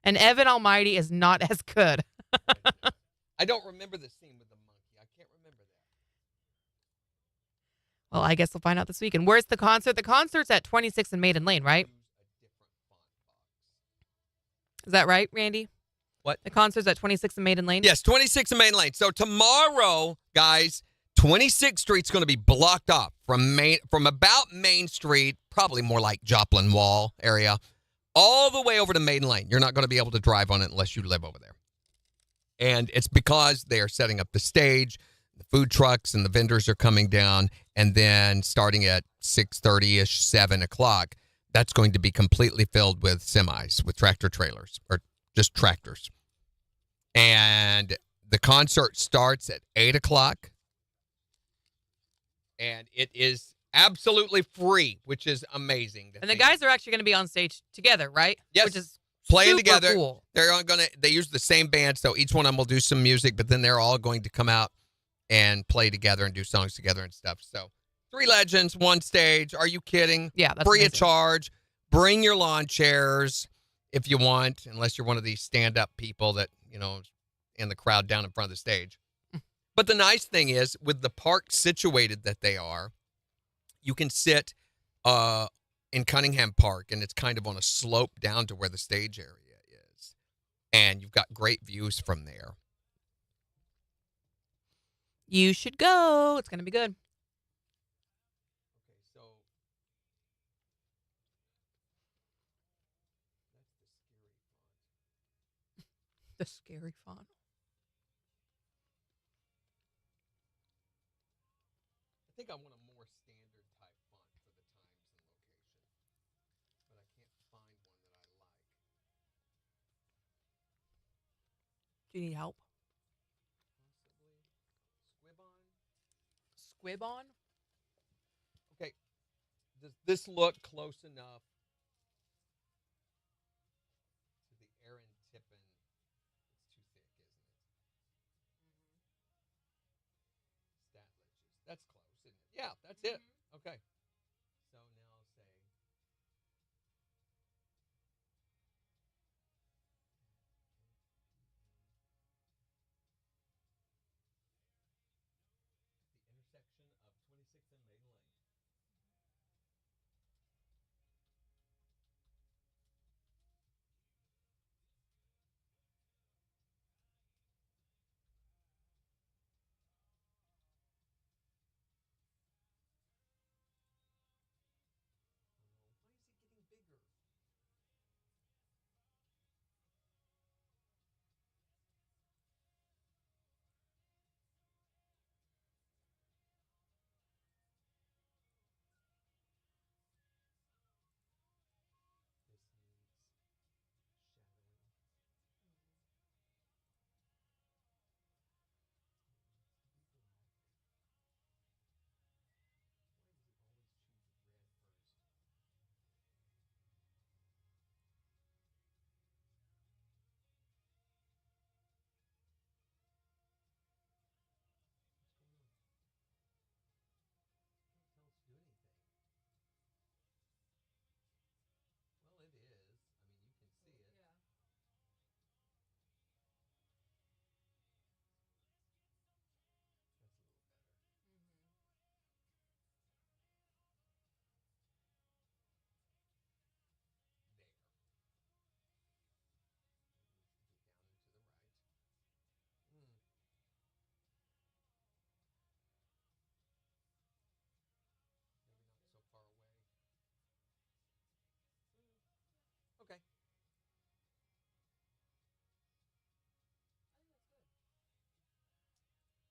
And Evan Almighty is not as good. I don't remember the scene with the monkey. I can't remember that. Well, I guess we'll find out this weekend. Where's the concert? The concert's at 26 and Maiden Lane, right? Use a different font box. Is that right, Randy? What? The concert's at 26 and Maiden Lane? Yes, 26 and Main Lane. So tomorrow, guys, 26th Street's going to be blocked off from about Main Street, probably more like Joplin Wall area, all the way over to Maiden Lane. You're not going to be able to drive on it unless you live over there. And it's because they are setting up the stage, the food trucks and the vendors are coming down, and then starting at 6:30-ish, 7 o'clock, that's going to be completely filled with semis, with tractor trailers, or just tractors. And the concert starts at 8 o'clock, and it is absolutely free, which is amazing. And the guys are actually going to be on stage together, right? Yes. Which is playing super together. cool. They use the same band, so each one of them will do some music, but then they're all going to come out and play together and do songs together and stuff. So 3 legends, 1 stage. Are you kidding? Yeah, that's free of amazing. charge. Bring your lawn chairs if you want, unless you're one of these stand-up people that, in the crowd down in front of the stage. But the nice thing is, with the park situated that they are, you can sit in Cunningham Park, and it's kind of on a slope down to where the stage area is. And you've got great views from there. You should go. It's going to be good. Okay, so The scary font. I think I want a more standard type font for the times and location. But I can't find one that I like. Do you need help? Possibly. Squib on? Okay. Does this look close enough to the Aaron Tippin? It's too thick, isn't it? Statledges. That's close, isn't it? Yeah, that's it. Okay. So now say. The intersection of 26th and Maiden Lane.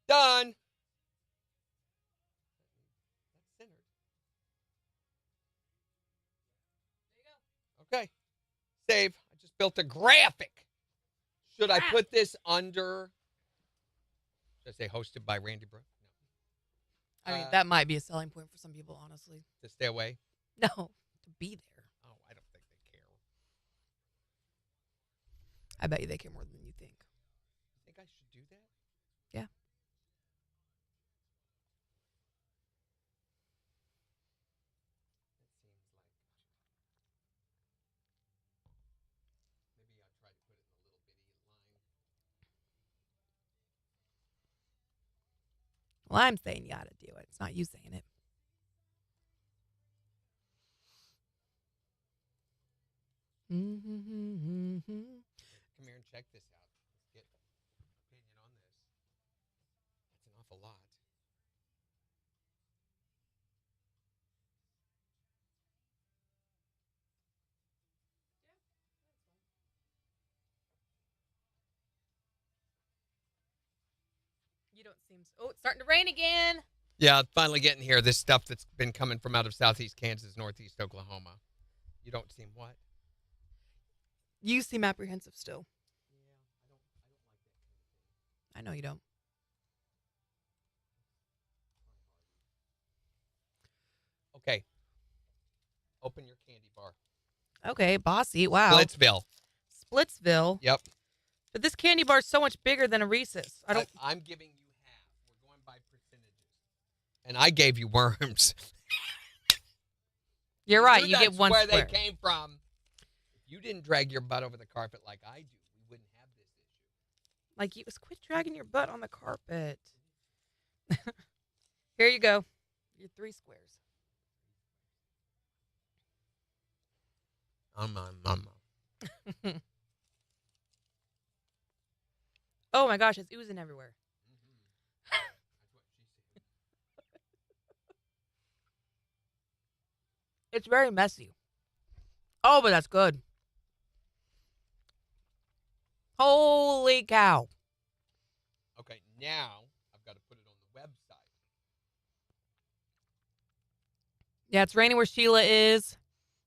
Done. That's centered. Okay. Save. I just built a graphic. Should I put this under? Should I say hosted by Randy Brooke? I mean, that might be a selling point for some people, honestly. To stay away? No, to be there. Oh, I don't think they care. I bet you they care more than you think. You think I should do that? Yeah. It seems like maybe I'll try to put it in a little bitty line. Well, I'm saying you ought to do it. It's not you saying it. Come here and check this out. Let's get an opinion on this. That's an awful lot. You don't seem. Oh, it's starting to rain again. Yeah, finally getting here. This stuff that's been coming from out of southeast Kansas, northeast Oklahoma. You don't seem what? You seem apprehensive still. I know you don't. Okay. Open your candy bar. Okay, bossy. Wow. Splitsville. Splitsville. Yep. But this candy bar is so much bigger than a Reese's. I'm giving you half. We're going by percentages. And I gave you worms. You're right. Knew You get that's one where square. they came from. If you didn't drag your butt over the carpet like I do, we wouldn't have this issue. Like, you quit dragging your butt on the carpet. Here you go. Your 3 squares. Oh my gosh, it's oozing everywhere. It's very messy. Oh, but that's good. Holy cow. Okay, now I've got to put it on the website. Yeah, it's raining where Sheila is.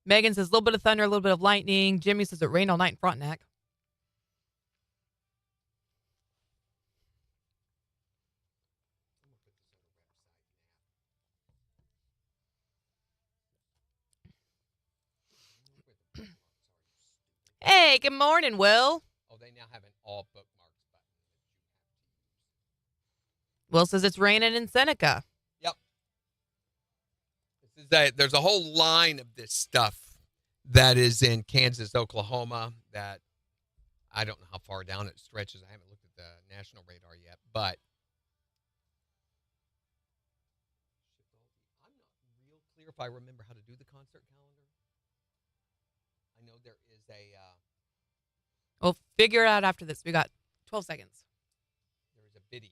Megan says a little bit of thunder, a little bit of lightning. Jimmy says it rained all night in Frontenac. Hey, good morning, Will. Oh, they now have an all bookmarks button. Will says it's raining in Seneca. Yep. There's a whole line of this stuff that is in Kansas, Oklahoma, that I don't know how far down it stretches. I haven't looked at the national radar yet, but I'm not real clear if I remember how to do the concert calendar. I know there is a We'll figure it out after this. We got 12 seconds. there is a video.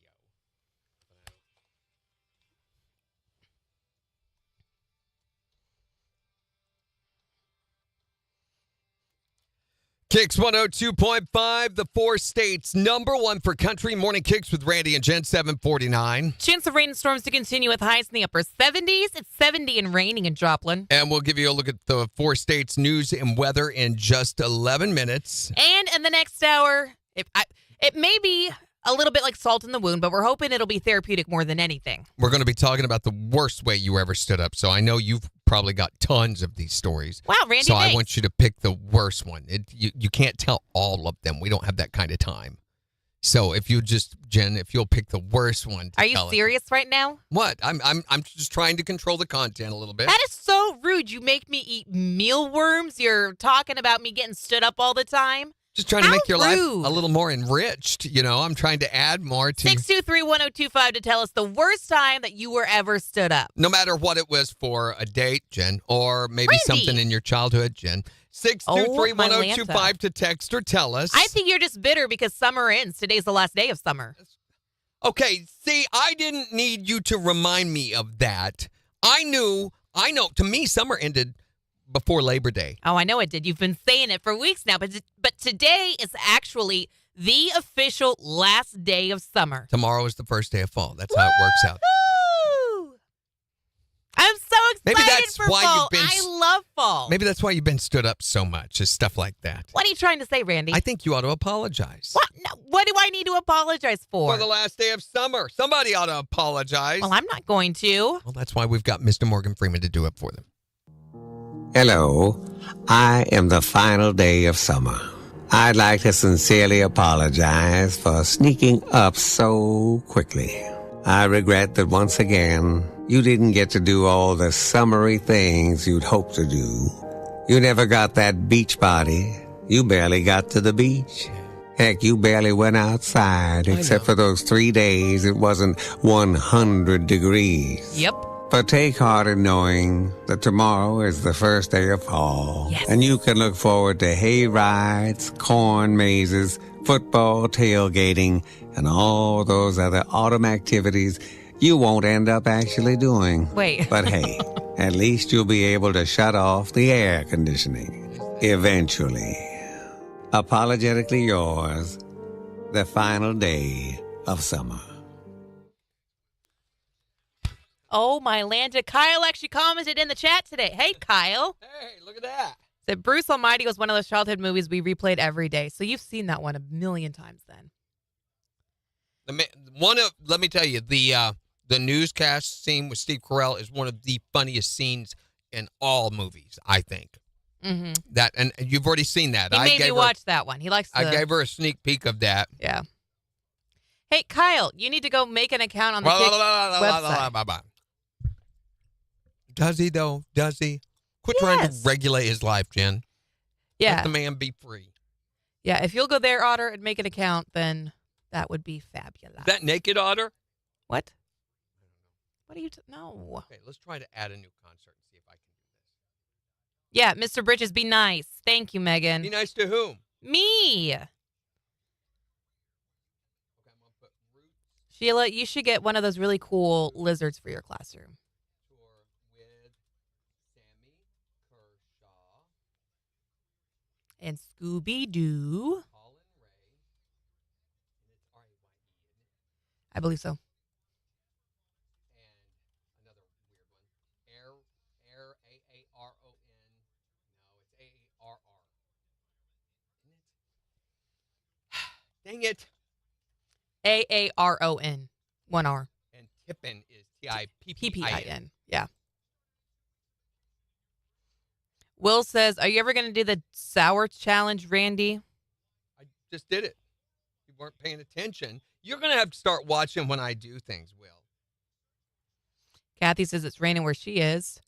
KIX 102.5, the 4 states, #1 for country. Morning KIX with Randy and Jen, 749. Chance of rain and storms to continue with highs in the upper 70s. It's 70 and raining in Joplin. And we'll give you a look at the 4 states' news and weather in just 11 minutes. And in the next hour, it may be a little bit like salt in the wound, but we're hoping it'll be therapeutic more than anything. We're going to be talking about the worst way you ever stood up. So I know you've probably got tons of these stories. Wow, Randy, so thanks. I want you to pick the worst one. You can't tell all of them. We don't have that kind of time. So if you just, Jen, if you'll pick the worst one to Are you tell us. serious right now? What? I'm just trying to control the content a little bit. That is so rude. You make me eat mealworms. You're talking about me getting stood up all the time. Just trying to How make your life rude. a little more enriched. You know, I'm trying to add more to 623-1025 to tell us the worst time that you were ever stood up. no matter what it was for a date, Jen, or maybe Randy. something in your childhood, Jen. 623-1025 to text or tell us. I think you're just bitter because summer ends. Today's the last day of summer. Okay, see, I didn't need you to remind me of that. I know. To me, summer ended before Labor Day. Oh, I know it did. You've been saying it for weeks now, but today is actually the official last day of summer. Tomorrow is the first day of fall. That's how it works out. Woo! I'm so excited Maybe that's for why fall. you've been I love fall. Maybe that's why you've been stood up so much, is stuff like that. What are you trying to say, Randy? I think you ought to apologize. What? No, what do I need to apologize for? For the last day of summer. Somebody ought to apologize. Well, I'm not going to. Well, that's why we've got Mr. Morgan Freeman to do it for them. Hello, I am the final day of summer. I'd like to sincerely apologize for sneaking up so quickly. I regret that once again, you didn't get to do all the summery things you'd hoped to do. You never got that beach body. You barely got to the beach. Heck, you barely went outside, except for those 3 days it wasn't 100 degrees. Yep. But take heart in knowing that tomorrow is the first day of fall. Yes. And you can look forward to hay rides, corn mazes, football tailgating, and all those other autumn activities you won't end up actually doing. Wait. But hey, at least you'll be able to shut off the air conditioning. Eventually. Apologetically yours, the final day of summer. Oh, my Lanta. Kyle actually commented in the chat today. Hey, Kyle. Hey, look at that. Said Bruce Almighty was one of those childhood movies we replayed every day. So you've seen that one a million times then. Let me tell you, the newscast scene with Steve Carell is one of the funniest scenes in all movies, I think. Mm-hmm. That, and you've already seen that. He made me watch that one. He likes to. I gave her a sneak peek of that. Yeah. Hey, Kyle, you need to go make an account on the KIX website. Does he, though? Does he? Quit trying to regulate his life, Jen. Yeah. Let the man be free. Yeah, if you'll go there, Otter, and make an account, then that would be fabulous. That naked otter? What? What are you... No. Okay, let's try to add a new concert and see if I can do this. Yeah, Mr. Bridges, be nice. Thank you, Megan. Be nice to whom? Me. Okay, I'm going to put roots Sheila, you should get one of those really cool lizards for your classroom. tour with Sammy Kershaw, And Scooby-Doo. Colin Ray, and it's R-A-Y-E, I believe so. and another weird one, A-A-R-O-N. No, it's A-A-R-R. Isn't it? Dang it. A-A-R-O-N. 1 R. And Tippin is T-I-P-P-I-N. P-P-I-N. Yeah. Will says, are you ever going to do the sour challenge, Randy? I just did it. You weren't paying attention. You're going to have to start watching when I do things, Will. Kathy says it's raining where she is.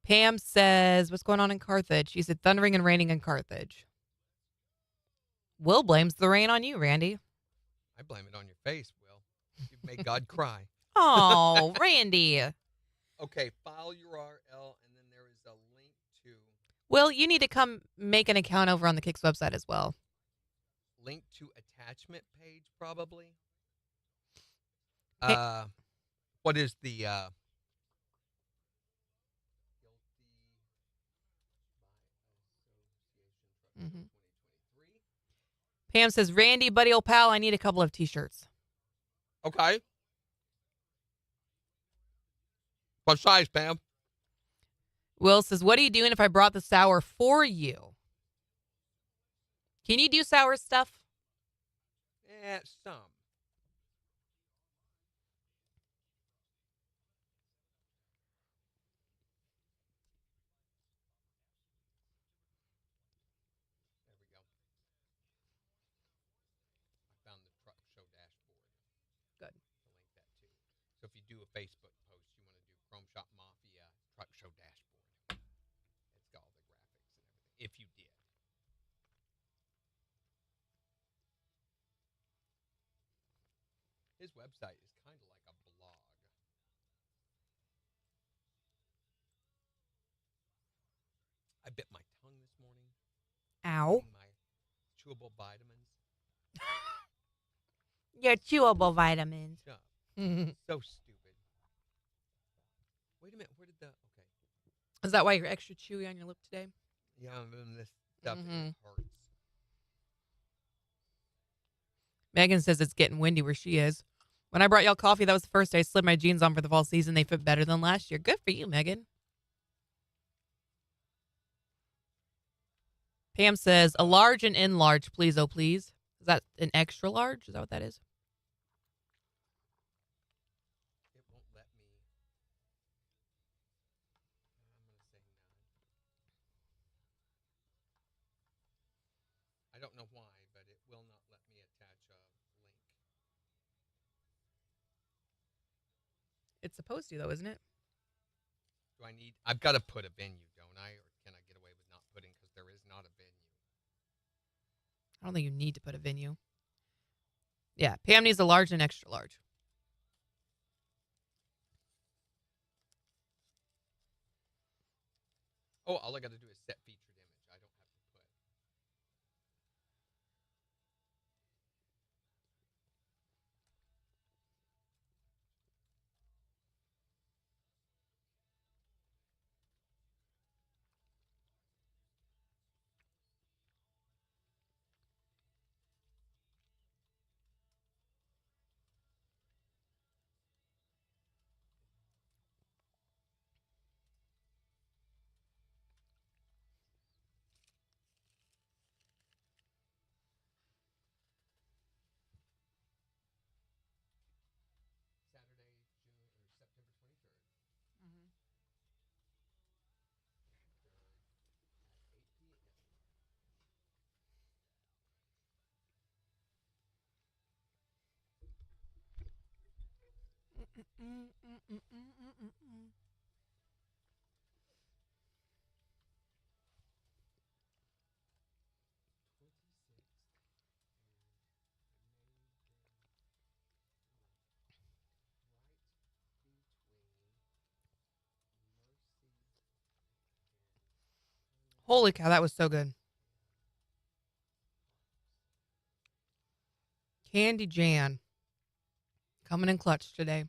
Pam says, what's going on in Carthage? She said, thundering and raining in Carthage. Will blames the rain on you, Randy. I blame it on your face, Will. You've made God cry. Oh, Randy. Okay, file your URL, and then there is a link to Will, you need to come make an account over on the KIX website as well. attachment page, probably. Hey. What is the Mm-hmm. Pam says, Randy, buddy, old pal, I need a couple of T-shirts. Okay. What size, Pam? Will says, what are you doing if I brought the sour for you? Can you do sour stuff? Some. There we go. I found the truck show dashboard. Good. To link that too. So if you do a Facebook post, you want to do Chrome Shop Mafia truck show dashboard. It's got all the graphics and everything. If you did. His website is kind of like a blog. I bit my tongue this morning. Ow. eating my chewable vitamins. Your chewable vitamins. Yeah. Is So stupid. Wait a minute. Where did the... Okay. that why you're extra chewy on your lip today? Yeah, and then this stuff Mhm. it hurts. Megan says it's getting windy where she is. When I brought y'all coffee, that was the first day I slid my jeans on for the fall season. They fit better than last year. Good for you, Megan. Pam says, a large and in large, please, oh please. Is that an extra large? Is that what that is? It won't let me. I'm going to say none. I don't know why, but it will not let me attach a link. It's supposed to, though, isn't it? Do I need? I've got to put a venue, don't I? Or can I get away with not putting because there is not a venue? I don't think you need to put a venue. Yeah, Pam needs a large and extra large. Oh, all I got to do is set featured image. I don't have to put. Saturday, September 23rd. Holy cow, that was so good. Candy Jan. Coming in clutch today.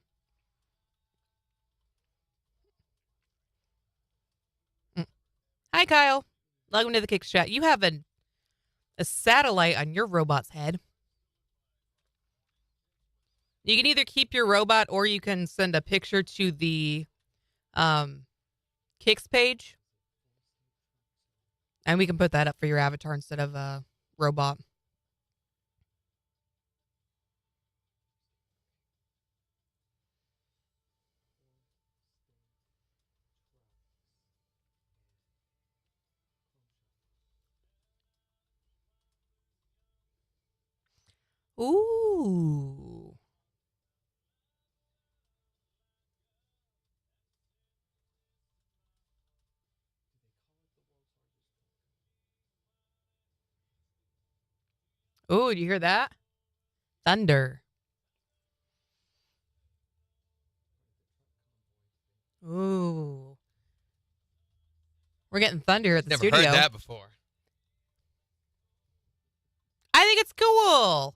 Hi, Kyle. Welcome to the KIX chat. You have a satellite on your robot's head. You can either keep your robot or you can send a picture to the KIX page. And we can put that up for your avatar instead of a robot. Ooh. Ooh, do you hear that? Thunder. Ooh. We're getting thunder at the Never studio. heard that before. I think it's cool.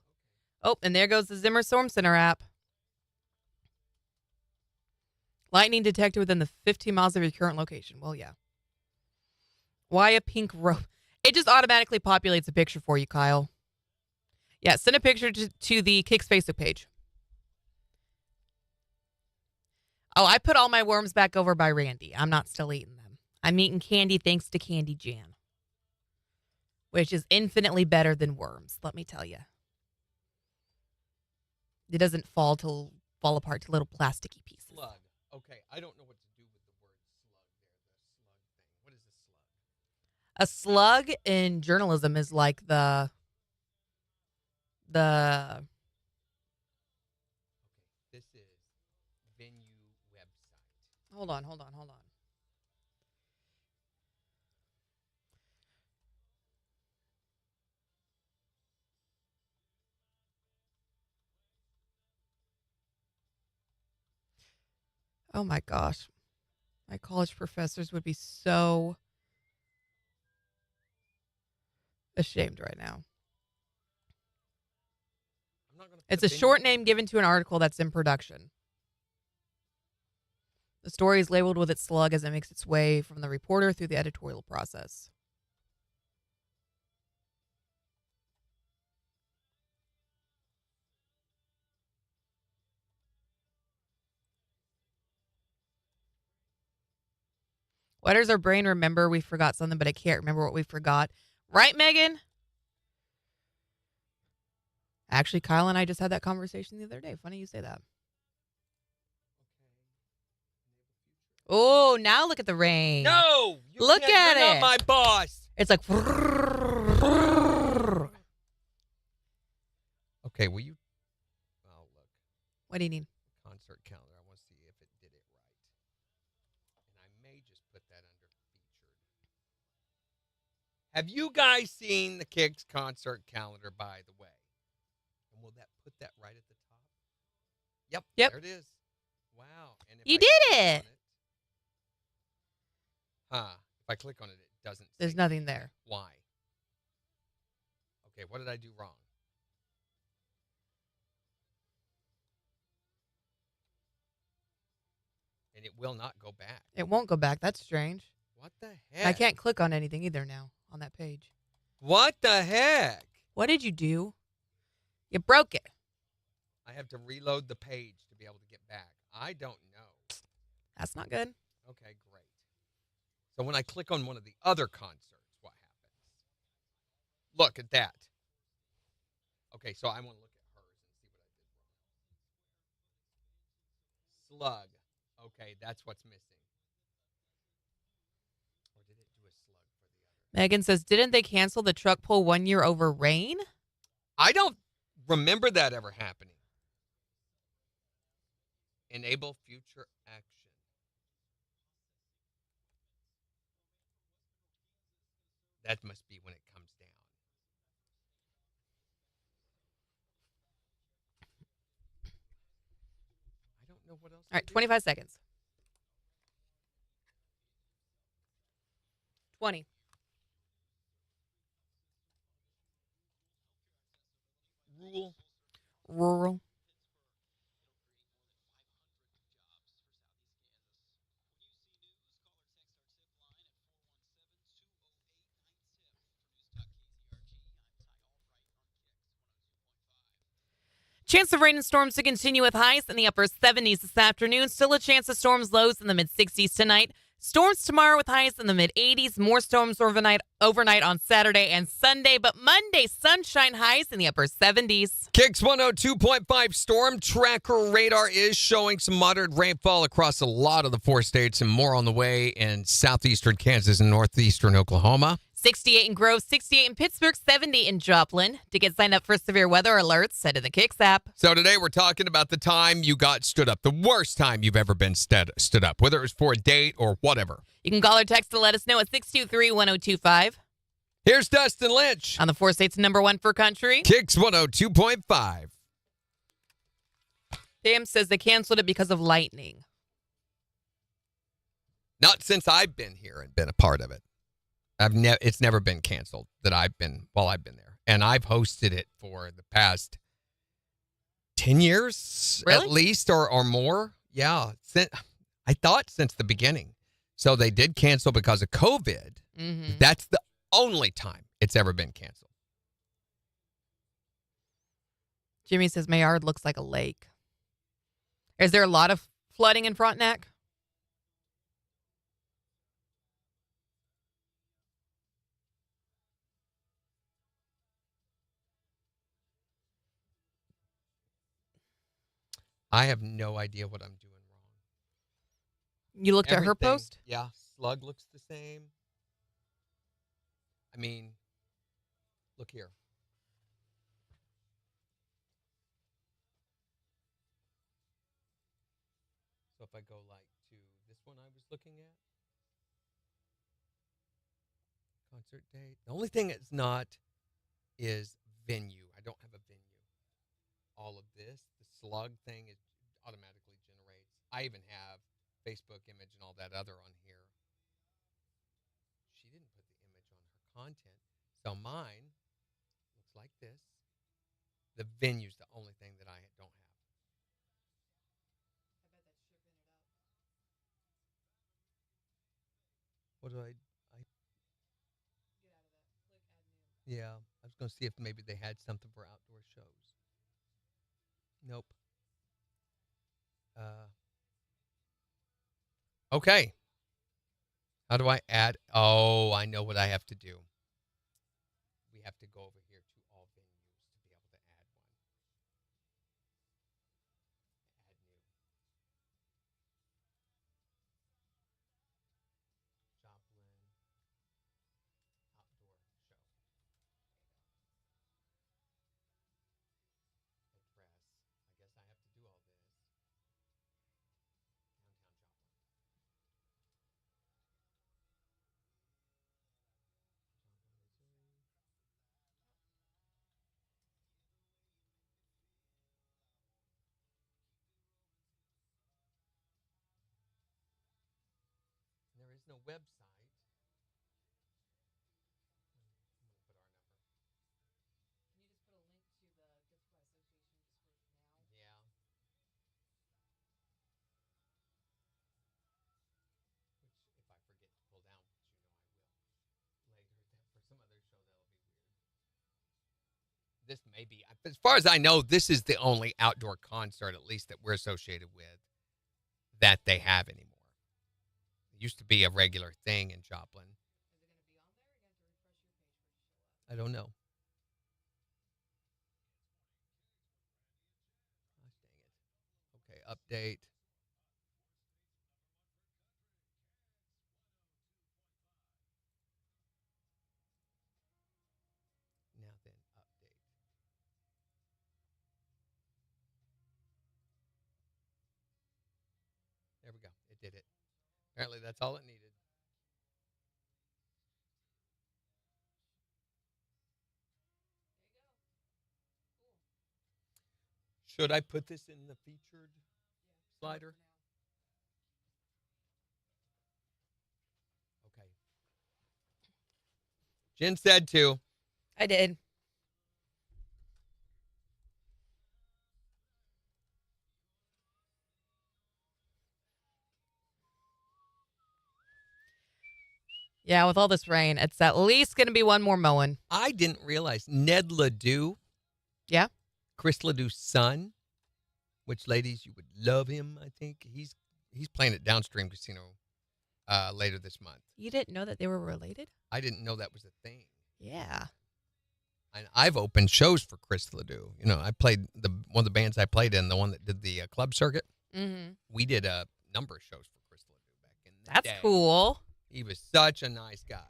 Oh, and there goes the Zimmer Storm Center app. Lightning detected within the 15 miles of your current location. Well, yeah. Why a pink rope? It just automatically populates a picture for you, Kyle. Yeah, send a picture to the KIX Facebook page. Oh, I put all my worms back over by Randy. I'm not still eating them. I'm eating candy thanks to Candy Jan, which is infinitely better than worms, let me tell you. It doesn't fall apart to little plasticky pieces. Slug. Okay, I don't know what to do with the word slug there. The slug thing. What is a slug? A slug in journalism is like the Okay, this is venue website. Hold on. Oh my gosh. My college professors would be so ashamed right now. I'm not gonna put It's a venue- short name given to an article that's in production. The story is labeled with its slug as it makes its way from the reporter through the editorial process. Why does our brain remember we forgot something, but it can't remember what we forgot? Right, Megan? Actually, Kyle and I just had that conversation the other day. Funny you say that. Oh, now look at the rain. No! Look at You're it. not my boss. It's like. Okay, will you? Oh, look. What do you need? Concert calendar. I want to see if it did it right. And I may just put that under featured. Have you guys seen the KIX concert calendar, by the way? And will that put that right at the top? Yep. There it is. Wow. And if You I did click it. on if I click on it, it doesn't. There's say nothing there. Why? Okay, what did I do wrong? And it will not go back. It won't go back. That's strange. What the heck? I can't click on anything either now on that page. What the heck? What did you do? You broke it. I have to reload the page to be able to get back. I don't know. That's not good. Okay, great. So when I click on one of the other concerts, what happens? Look at that. Okay, so I want to look at hers and see what I did wrong. Slug. Okay, that's what's missing. Or did it do a slug for the other? Megan says, didn't they cancel the truck pull 1 year over rain? I don't remember that ever happening. Enable future action. That must be when it comes down. I don't know what else. All right, 25 seconds. 20. Rule. Rural. Chance of rain and storms to continue with highs in the upper 70s this afternoon. Still a chance of storms, lows in the mid 60s tonight. Storms tomorrow with highs in the mid 80s. More storms overnight on Saturday and Sunday. But Monday, sunshine, highs in the upper 70s. KIX 102.5 storm tracker radar is showing some moderate rainfall across a lot of the 4 states and more on the way in southeastern Kansas and northeastern Oklahoma. 68 in Grove, 68 in Pittsburgh, 70 in Joplin. To get signed up for severe weather alerts, head to the KIX app. So today we're talking about the time you got stood up, the worst time you've ever been stood up, whether it was for a date or whatever. You can call or text to let us know at 623-1025. Here's Dustin Lynch On the 4 states #1 for country. KIX 102.5. Pam says they canceled it because of lightning. Not since I've been here and been a part of it. It's never been canceled that I've been there. And I've hosted it for the past 10 years Really? at least or more. Yeah. I thought since the beginning. So they did cancel because of COVID. Mm-hmm. That's the only time it's ever been canceled. Jimmy says my yard looks like a lake. Is there a lot of flooding in Frontenac? I have no idea what I'm doing wrong. You looked at her Everything- post? Yeah, slug looks the same. I mean, look here. So if I go like to this one I was looking at, concert date. The only thing it's not is venue. I don't have a venue. All of this, the slug thing, it automatically generates. I even have Facebook image and all that other on here. She didn't put the image on her content. So mine looks like this. The venue's the only thing that I don't have. What do I Yeah, I was going to see if maybe they had something for outdoor shows. Nope. Okay. How do I add? Oh, I know what I have to do. We have to go over here to all venues to be able to add one. Add new. Joplin outdoor show. Address. I guess I have to do all this. Downtown Joplin. There is no website. Put our number. Yeah. Which, if I forget to pull down, which I will later, for some other show, that'll be weird. This may be, as far as I know, this is the only outdoor concert, at least that we're associated with, that they have anymore. It used to be a regular thing in Joplin. I don't know. Oh, dang it. Okay, update. Now then, update. There we go. It did it. Apparently, that's all it needed. Should I put this in the featured slider? Okay. Jen said to. I did. Yeah, with all this rain, it's at least going to be one more mowing. I didn't realize Ned Ledoux. Yeah. Chris Ledoux's son, which, ladies, you would love him, I think. He's playing at Downstream Casino later this month. You didn't know that they were related? I didn't know that was a thing. Yeah. And I've opened shows for Chris Ledoux. You know, I played one of the bands I played in, the one that did the club circuit. Mm-hmm. We did a number of shows for Chris Ledoux back in the That's day. cool. He was such a nice guy.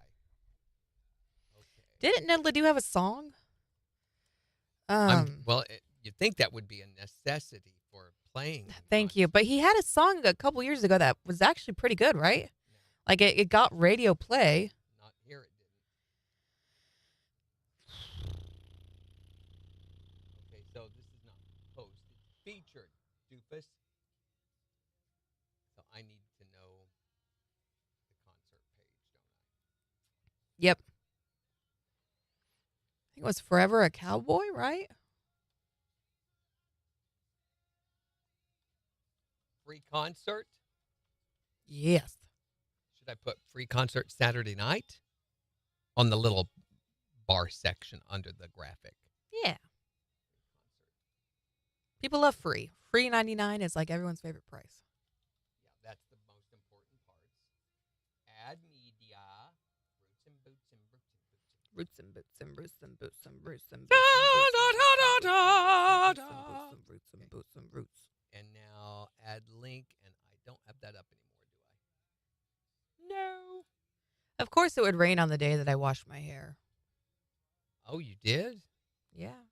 Okay. Didn't Ned Ledoux have a song? You'd think that would be a necessity for playing. Thank you. But he had a song a couple years ago that was actually pretty good, right? No. Like it got radio play. Not here, it didn't. Okay, so this is not post. It's featured, doofus. So I need to know the concert page, don't I? Yep. I think it was Forever a Cowboy, right? Free concert? Yes. Should I put free concert Saturday night? On the little bar section under the graphic. Yeah. People love free. Free 99 is like everyone's favorite price. Yeah, that's the most important parts. Add media. Roots and boots and boots and boots. Roots and boots and roots and boots and roots and Da, boots da, da, da, da, and roots and boots and roots. And now add link, and I don't have that up anymore, do I? No. Of course, it would rain on the day that I washed my hair. Oh, you did? Yeah.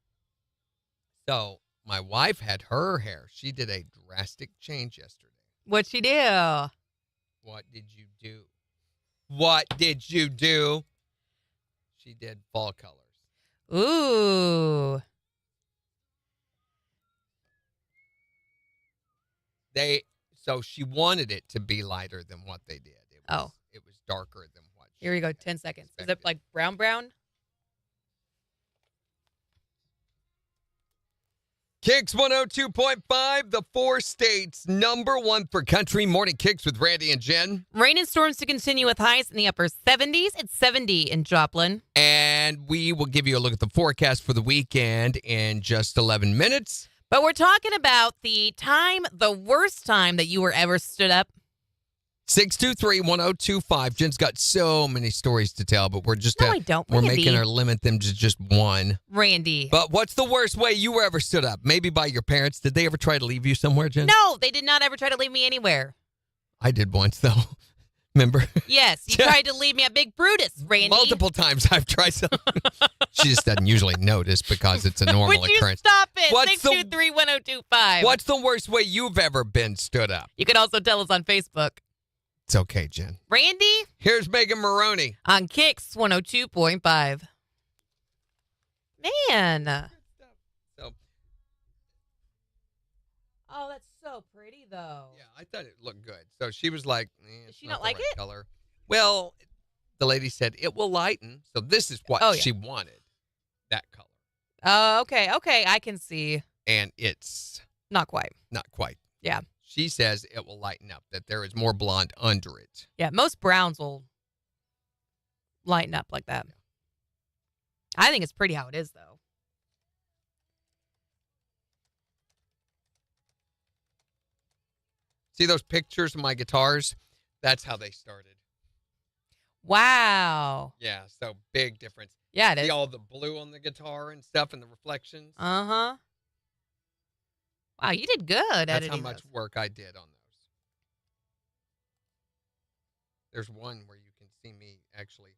So my wife had her hair. She did a drastic change yesterday. What'd she do? What did you do? What did you do? She did fall colors. Ooh. So she wanted it to be lighter than what they did. It was darker than what she Here we go. had 10 seconds. Is expected. it like brown? KIX 102.5, the 4 states, #1 for country. Morning KIX with Randy and Jen. Rain and storms to continue with highs in the upper 70s. It's 70 in Joplin. And we will give you a look at the forecast for the weekend in just 11 minutes. But we're talking about the worst time that you were ever stood up. 623-1025. Jen's got so many stories to tell, but we're just No, I don't. we're Randy. making her limit them to just one. Randy. But what's the worst way you were ever stood up? Maybe by your parents. Did they ever try to leave you somewhere, Jen? No, they did not ever try to leave me anywhere. I did once, though. Remember? Yes, you Yeah. tried to leave me at Big Brutus, Randy. Multiple times I've tried something. She just doesn't usually notice because it's a normal Would you occurrence. stop it? What's the- 623-1025. What's the worst way you've ever been stood up? You can also tell us on Facebook. It's okay, Jen. Randy Here's Megan Maroney. on KIX 102.5. Man. So, Oh, that's so pretty, though. yeah, I thought it looked good. So she was like, Does she not not the like right it? color. Well, the lady said it will lighten. So this is what Oh, yeah. she wanted, that color. Oh, okay. Okay, I can see. And it's Not quite. not quite. Yeah. She says it will lighten up, that there is more blonde under it. Yeah, most browns will lighten up like that. I think it's pretty how it is, though. See those pictures of my guitars? That's how they started. Wow. Yeah, so big difference. Yeah, it See is. all the blue on the guitar and stuff and the reflections? Uh-huh. Wow, you did good That's editing how much those. work I did on those. There's one where you can see me actually,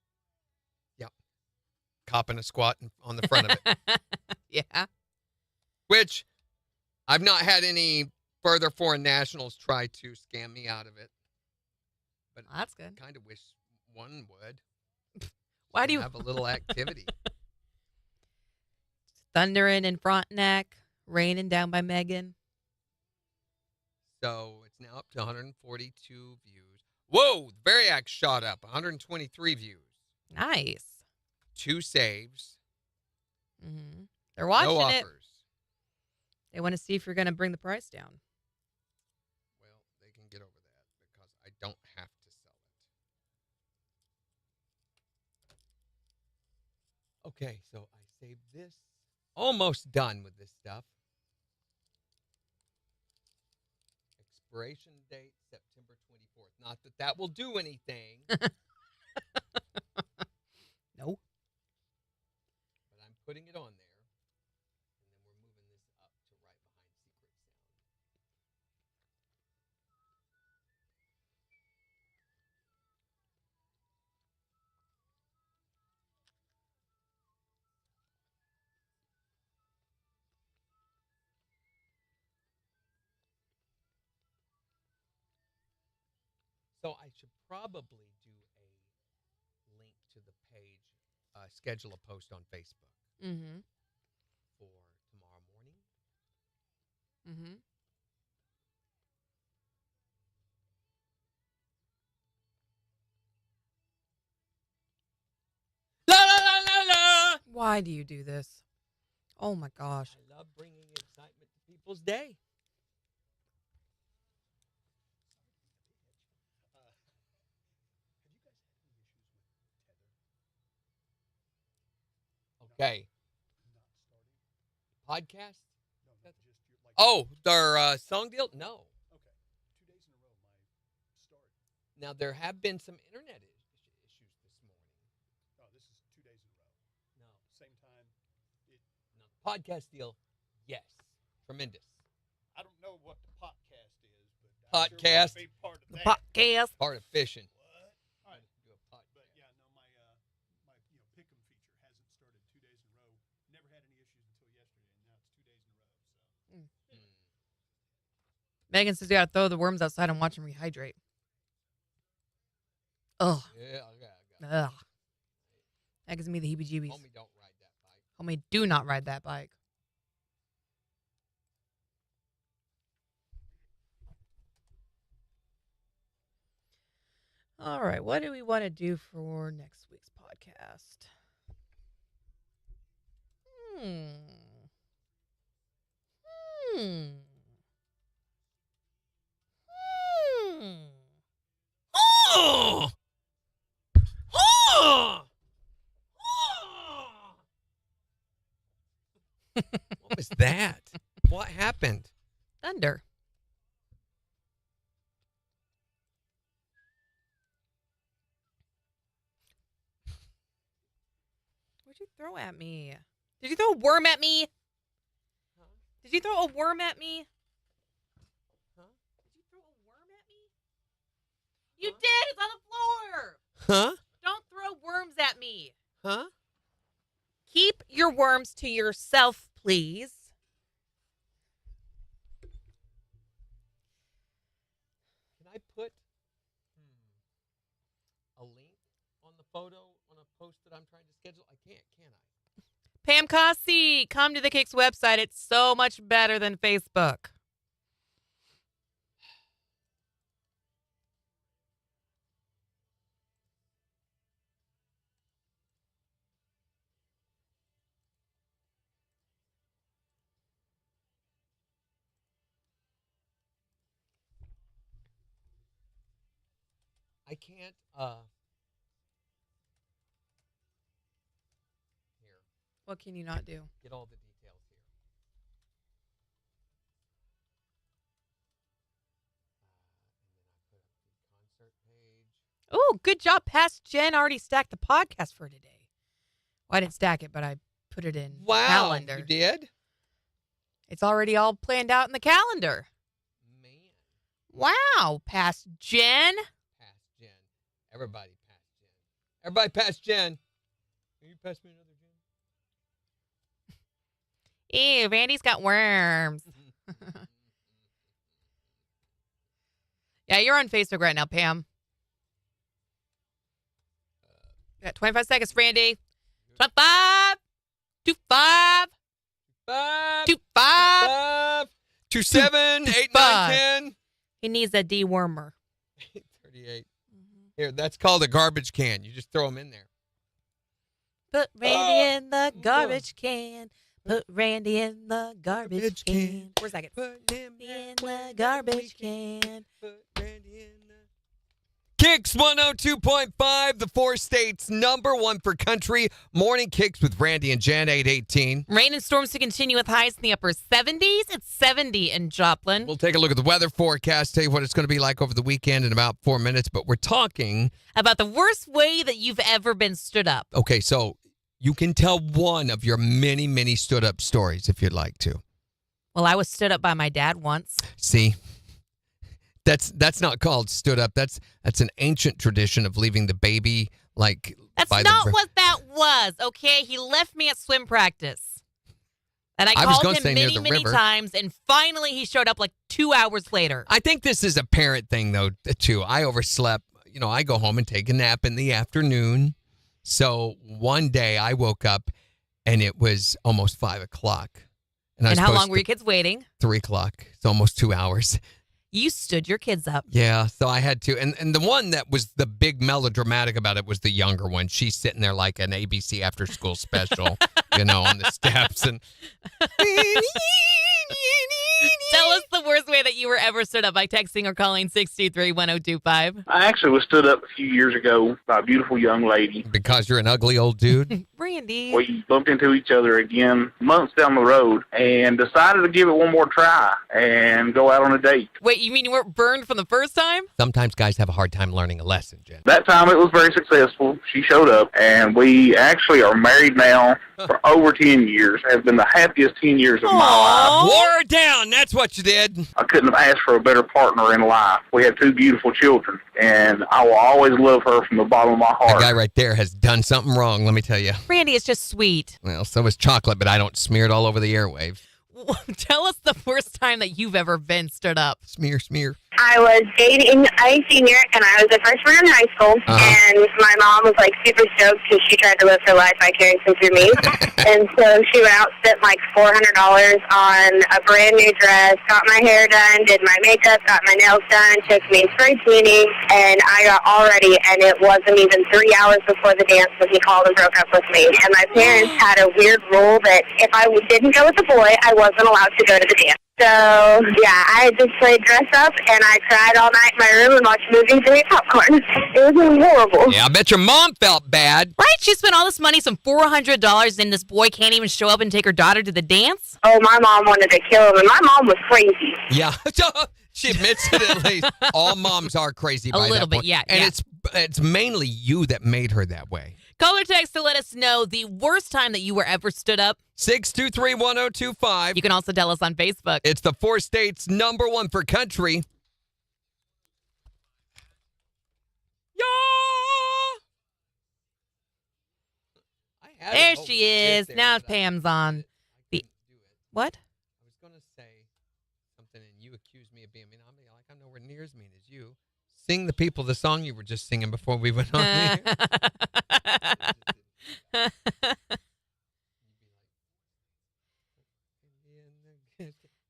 copping a squat on the front of it, Yeah. which I've not had any further foreign nationals try to scam me out of it. But That's good. I kind of wish one would. Why do you have a little activity? thundering in Frontenac, raining down by Megan? So it's now up to 142 views. Whoa, the Variac shot up, 123 views. Nice. 2 saves. Mm-hmm. They're watching no it. offers. They want to see if you're going to bring the price down. Well, they can get over that because I don't have to sell it. Okay, so I saved this. Almost done with this stuff. Expiration date, September 24th. Not that that will do anything. No. But I'm putting it on there. And then we're moving this up to right behind Secret Sound. So I should probably do a link to the page, schedule a post on Facebook Mm-hmm. for tomorrow morning. Mm-hmm. La la la la la! Why do you do this? Oh, my gosh. I love bringing excitement to people's day. Okay. Podcast? Oh, their song deal? No. Okay. 2 days in a row, my start. Now, there have been some internet issues this morning. Oh, this is 2 days in a row. No. Same time. No. Podcast deal, yes. Tremendous. I don't know what the podcast is, but I Podcast. sure want to be part of The that. podcast. Part of fishing. What? All right. Do a podcast. But yeah, no, my pick'em feature hasn't started 2 days in a row. Never had any issues until yesterday, and now it's 2 days in a row. So Megan says you got to throw the worms outside and watch them rehydrate. Ugh. Yeah, yeah. Ugh. That gives me the heebie-jeebies. Homie, don't ride that bike. Homie, do not ride that bike. All right, what do we want to do for next week's podcast? Hmm. Oh! Oh! What was that? What happened? Thunder. What'd you throw at me? Did you throw a worm at me? Did you throw a worm at me? Huh? Did you throw a worm at me? You did. It's on the floor. Huh? Don't throw worms at me. Huh? Keep your worms to yourself, please. Can I put a link on the photo on a post that I'm trying to schedule? I can't, can I? Pam Cossi, come to the KIX website. It's so much better than Facebook. I can't, here, What can you not do? get all the details here. And then I put up the concert page. Oh, good job. Past Jen already stacked the podcast for today. Well, I didn't stack it, but I put it in calendar. You did? It's already all planned out in the calendar. Man, Wow, past Jen. past Jen. Everybody past Jen. Everybody past Jen. Can you pass me another Jen? Ew, Randy's got worms. Yeah, you're on Facebook right now, Pam. You got 25 seconds, Randy. 25, 25, 5, 25. 5, 2, 7, 8, 9, 10. He needs a dewormer. 38. Here, that's called a garbage can. You just throw them in there. Put Randy in the garbage can. Put Randy in the garbage can. Where's that? Put him In the garbage can. Put Randy in the... KIX 102.5, the 4 states #1 for country. Morning KIX with Randy and Jen, 818. Rain and storms to continue with highs in the upper 70s. It's 70 in Joplin. We'll take a look at the weather forecast, tell you what it's going to be like over the weekend in about 4 minutes, but we're talking... About the worst way that you've ever been stood up. Okay, so you can tell one of your many, many stood-up stories if you'd like to. Well, I was stood up by my dad once. See, that's not called stood up. That's an ancient tradition of leaving the baby like. That's by not the, what that was, okay? He left me at swim practice. And I was called gonna him say near many, the many river. times, and finally he showed up like 2 hours later. I think this is a parent thing though too. I overslept. You know, I go home and take a nap in the afternoon. So one day I woke up and it was almost 5 o'clock. And And how long were your kids waiting? 3 o'clock. It's almost 2 hours. You stood your kids up. Yeah, so I had to. And the one that was the big melodramatic about it was the younger one. She's sitting there like an ABC after school special, you know, on the steps. And Tell us the worst way that you were ever stood up by texting or calling 623-1025. I actually was stood up a few years ago by a beautiful young lady. because you're an ugly old dude. Randy. We bumped into each other again months down the road and decided to give it one more try and go out on a date. Wait, you mean you weren't burned from the first time? Sometimes guys have a hard time learning a lesson, Jen. That time it was very successful. She showed up, and we actually are married now for over 10 years. Have been the happiest 10 years of my life. Wore her down. That's what you did. I couldn't have asked for a better partner in life. We have 2 beautiful children, and I will always love her from the bottom of my That heart. guy right there has done something wrong, let me tell you. Randy, it's just sweet. Well, so is chocolate, but I don't smear it all over the airwaves. Tell us the worst time that you've ever been stood up. Smear, smear. I was dating a senior, and I was a freshman in high school, and my mom was, like, super stoked because she tried to live her life vicariously through me. And so she went out and spent, like, $400 on a brand-new dress, got my hair done, did my makeup, got my nails done, took me spray cleaning, and I got all ready, and it wasn't even 3 hours before the dance when he called and broke up with me. And my parents had a weird rule that if I didn't go with the boy, I wasn't allowed to go to the dance. So, yeah, I just played dress up, and I cried all night in my room and watched movies and ate popcorn. It was horrible. Yeah, I bet your mom felt bad. Right? She spent all this money, some $400, and this boy can't even show up and take her daughter to the dance? Oh, my mom wanted to kill him, and my mom was crazy. Yeah. She admits it at least. All moms are crazy by A little that bit, point. yeah. And yeah. it's mainly you that made her that way. Call or text to let us know the worst time that you were ever stood up. 623-1025. You can also tell us on Facebook. It's the 4 states #1 for country. There she is. Now Pam's on. What? I was going to say something, and you accused me of being mean. I'm nowhere near as mean as you. Sing the people the song you were just singing before we went on here.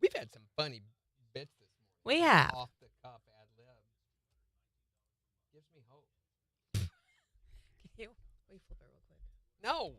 We've had some funny bits this morning. We have. Off the cuff ad lib. Gives me hope. Will you flip it real quick? No.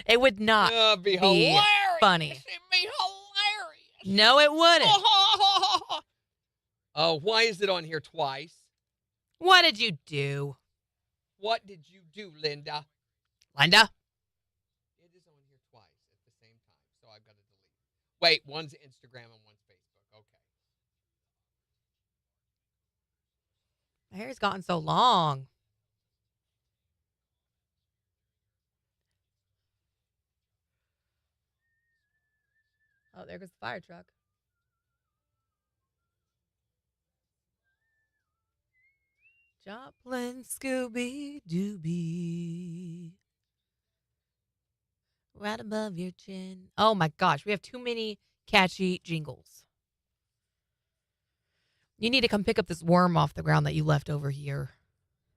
It would not It'd be be hilarious. funny. It'd be hilarious. No, it wouldn't. Oh, why is it on here twice? What did you do, What did you do, Linda? Linda? It is on here twice at the same time, so I've got to delete. Wait, one's Instagram and one's Facebook. Okay. My hair's gotten so long. Oh, there goes the fire truck. Joplin, Scooby Dooby. Right above your chin. Oh my gosh, we have too many catchy jingles. You need to come pick up this worm off the ground that you left over here.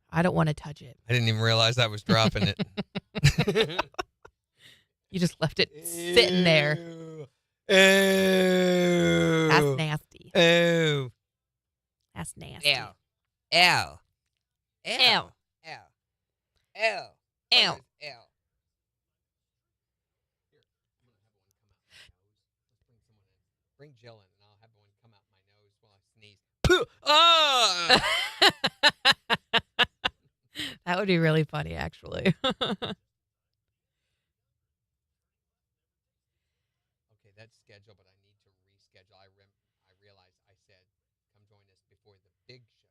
I don't want to touch it. I didn't even realize I was dropping it. You just left it sitting there. Oh. That's nasty. Oh. That's nasty. Ew. Ew. Ew. Ew. Ew. Ew. Ew. Bring Jill in, and I'll have one come out my nose while I sneeze. Pooh! Ah! That would be really funny, actually. Okay, that's scheduled, but I need to reschedule. I realized I said, come join us before the big show.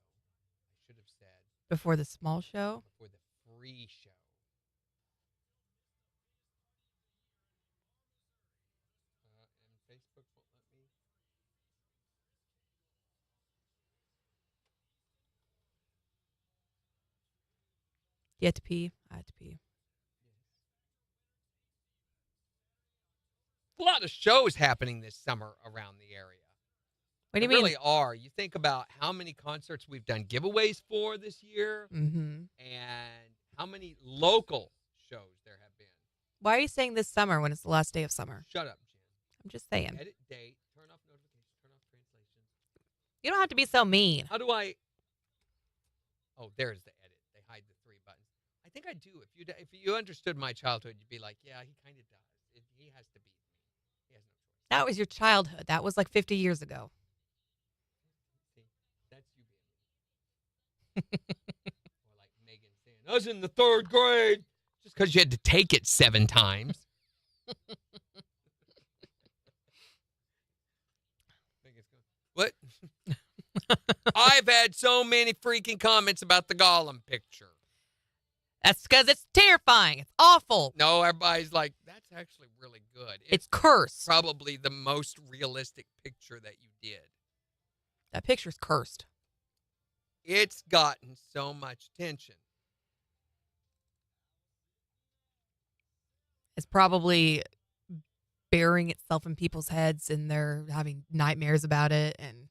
I should have said Before the small show? before the free show. And Facebook won't let me. You had to pee? I had to pee. A lot of shows happening this summer around the area. What do you There mean? really are. You think about how many concerts we've done giveaways for this year Mm-hmm. and how many local shows there have been. Why are you saying this summer when it's the last day of summer? Shut up, Jen. I'm just saying. Edit date, turn off notifications, turn off translations. You don't have to be so mean. How do I? Oh, there's the edit. They hide the 3 buttons. I think I do. If you understood my childhood, you'd be like, yeah, he kind of does. He has to beat me. He has no choice. That was your childhood. That was like 50 years ago. See, that's you being me. Or like Megan saying, I was in the 3rd grade. Just because you had to take it 7 times. Megan's going, what? I've had so many freaking comments about the Gollum picture. That's because it's terrifying. It's awful. No, everybody's like, that's actually really good. It's cursed. Probably the most realistic picture that you did. That picture's cursed. It's gotten so much attention. It's probably burying itself in people's heads and they're having nightmares about it. And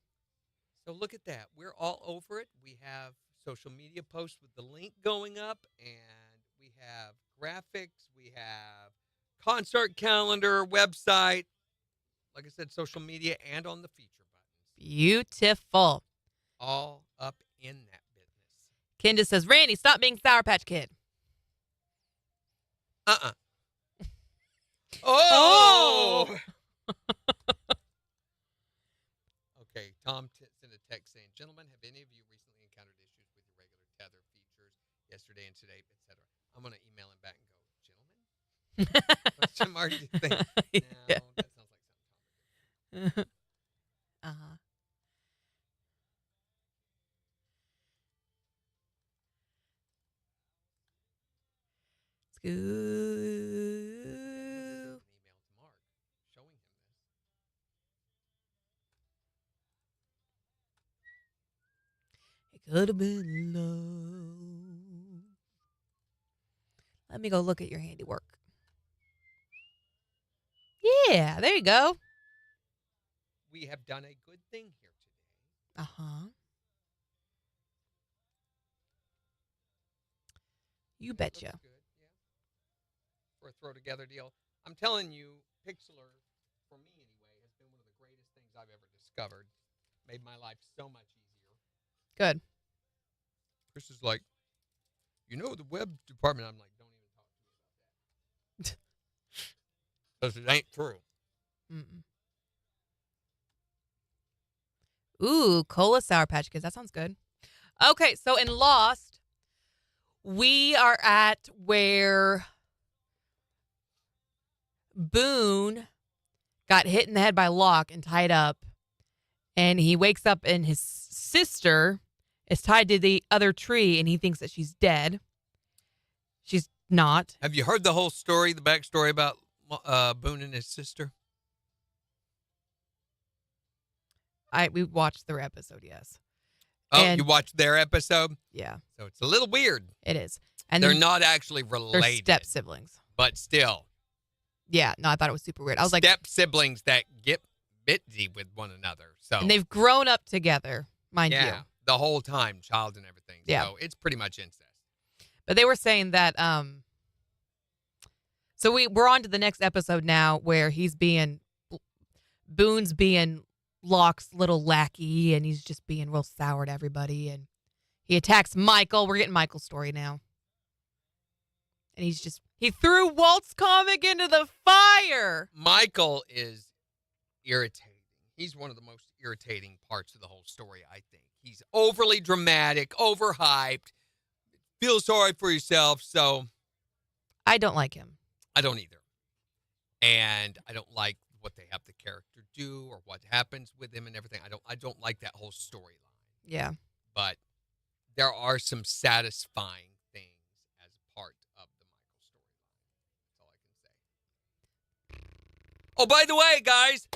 So look at that. We're all over it. We have social media posts with the link going up, and we have graphics. We have concert calendar, website. Like I said, social media and on the feature buttons. Beautiful. All up in that business. Kendra says, Randy, stop being Sour Patch Kid. Oh! Okay, Tom sent a text saying, gentlemen, have any of you recently encountered issues with your regular tether features yesterday and today, etc.? I'm going to email him back and go, gentlemen? Question mark, do you think? No, Yeah. that sounds like something. Uh-huh. It's good. An email to Mark showing him this. It could have been love. Let me go look at your handiwork. Yeah, there you go. We have done a good thing here today. Uh-huh. You betcha. Looks good, yeah. For a throw together deal. I'm telling you, Pixlr, for me anyway, has been one of the greatest things I've ever discovered. Made my life so much easier. Good. Chris is like, the web department. I'm like, don't even talk to me about that. Because it ain't true. Mm-mm. Ooh, Cola Sour Patch Kids. That sounds good. Okay, so in Lost, we are at where Boone got hit in the head by Locke and tied up. And he wakes up and his sister is tied to the other tree and he thinks that she's dead. She's not. Have you heard the whole story, the backstory about Boone and his sister? We watched their episode, yes. Oh, And- you watched their episode? Yeah, So it's a little weird. it is. And They're then not actually they're related. step siblings. But still. Yeah, no, I thought it was super weird. I was like, step siblings that get busy with one another. So and they've grown up together, mind yeah, you. the whole time, child and everything. Yeah. So it's pretty much incest. But they were saying that so we're on to the next episode now where Boone's being Locke's little lackey and he's just being real sour to everybody and he attacks Michael. We're getting Michael's story now. And he threw Walt's comic into the fire. Michael is irritating. He's one of the most irritating parts of the whole story, I think. He's overly dramatic, overhyped. Feel sorry for yourself, so I don't like him. I don't either. And I don't like what they have the character do or what happens with him and everything. I don't like that whole storyline. Yeah. But there are some satisfying things as part of the Michael storyline. That's all I can say. Oh, by the way, guys,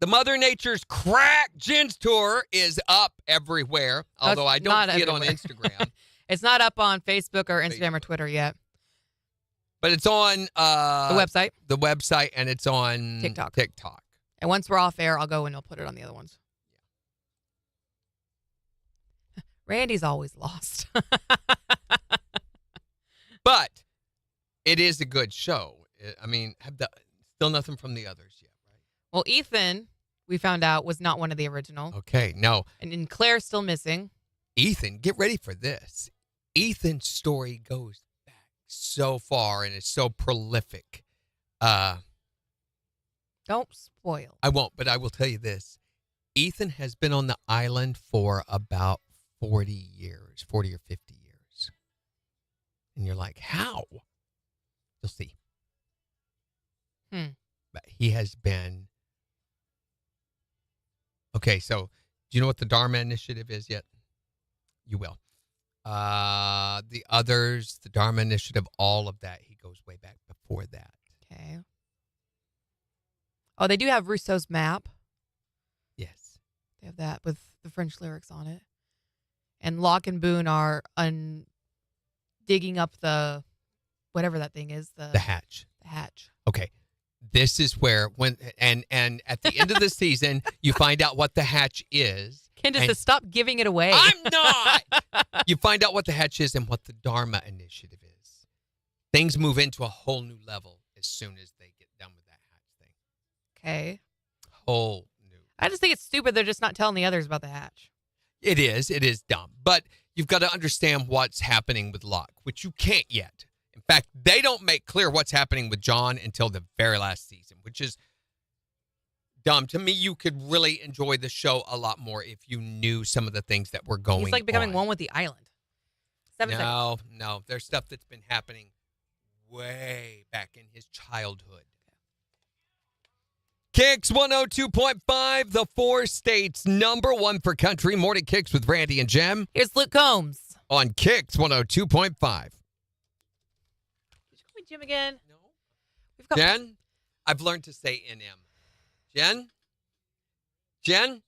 the Mother Nature's Crack Gins Tour is up everywhere, although I don't not see it on everywhere. Instagram. It's not up on Facebook or Instagram or Twitter yet. But it's on The website. and it's on TikTok. And once we're off air, I'll go and I'll put it on the other ones. Randy's always lost. But it is a good show. I mean, still nothing from the others yet, right? Well, Ethan, we found out, was not one of the original. Okay, no. And Claire's still missing. Ethan, get ready for this. Ethan's story goes back so far and is so prolific. Don't spoil. I won't, but I will tell you this. Ethan has been on the island for about 40 years, 40 or 50 years. And you're like, how? You'll see. But he has been. Okay, so do you know what the Dharma Initiative is yet? You will. The others, the Dharma Initiative, all of that, he goes way back before that. Okay. Oh, they do have Rousseau's map. Yes. They have that with the French lyrics on it. And Locke and Boone are digging up the, whatever that thing is. The hatch. The hatch. Okay. This is where and at the end of the season, you find out what the hatch is. Kendra says, stop giving it away. I'm not. You find out what the hatch is and what the Dharma Initiative is. Things move into a whole new level as soon as they get done with that hatch thing. Okay. Whole new. I just think it's stupid they're just not telling the others about the hatch. It is dumb. But you've got to understand what's happening with Locke, which you can't yet. In fact, they don't make clear what's happening with John until the very last season, which is dumb. To me, you could really enjoy the show a lot more if you knew some of the things that were going on. He's like becoming one with the island. 7 seconds. No. There's stuff that's been happening way back in his childhood. KIX 102.5, the 4 states' #1 for country. Morning KIX with Randy and Jem. Here's Luke Combs. On KIX 102.5. Did you call me Jim again? No. We've got Jen? I've learned to say NM. Jen? Jen?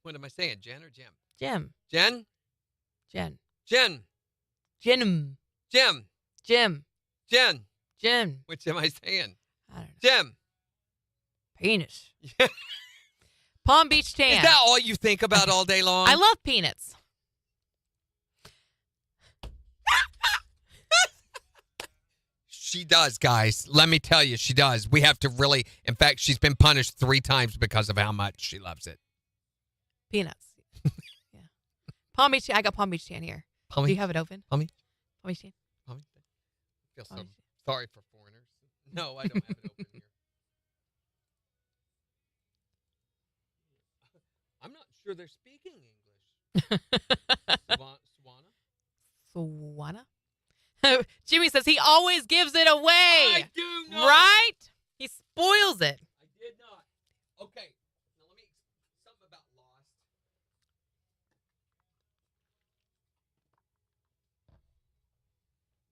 What am I saying? Jen or Jim? Jim. Jen? Jen. Jen. Jim. Jim. Jim. Jen. Jim. Which am I saying? I don't know. Jim. Penis. Palm Beach tan. Is that all you think about all day long? I love peanuts. She does, guys. Let me tell you, she does. We have to really, in fact, she's been punished 3 times because of how much she loves it. Peanuts. Yeah. Palm Beach. I got Palm Beach tan here. Palm Do you have it open? Palm Beach? Palm Beach tan. Palm Beach? I feel so Palm Beach. sorry for foreigners. No, I don't have it open here. I'm not sure they're speaking English. Swana? Jimmy says he always gives it away. I do not. Right? He spoils it. I did not. Okay. Now let me something about Lost.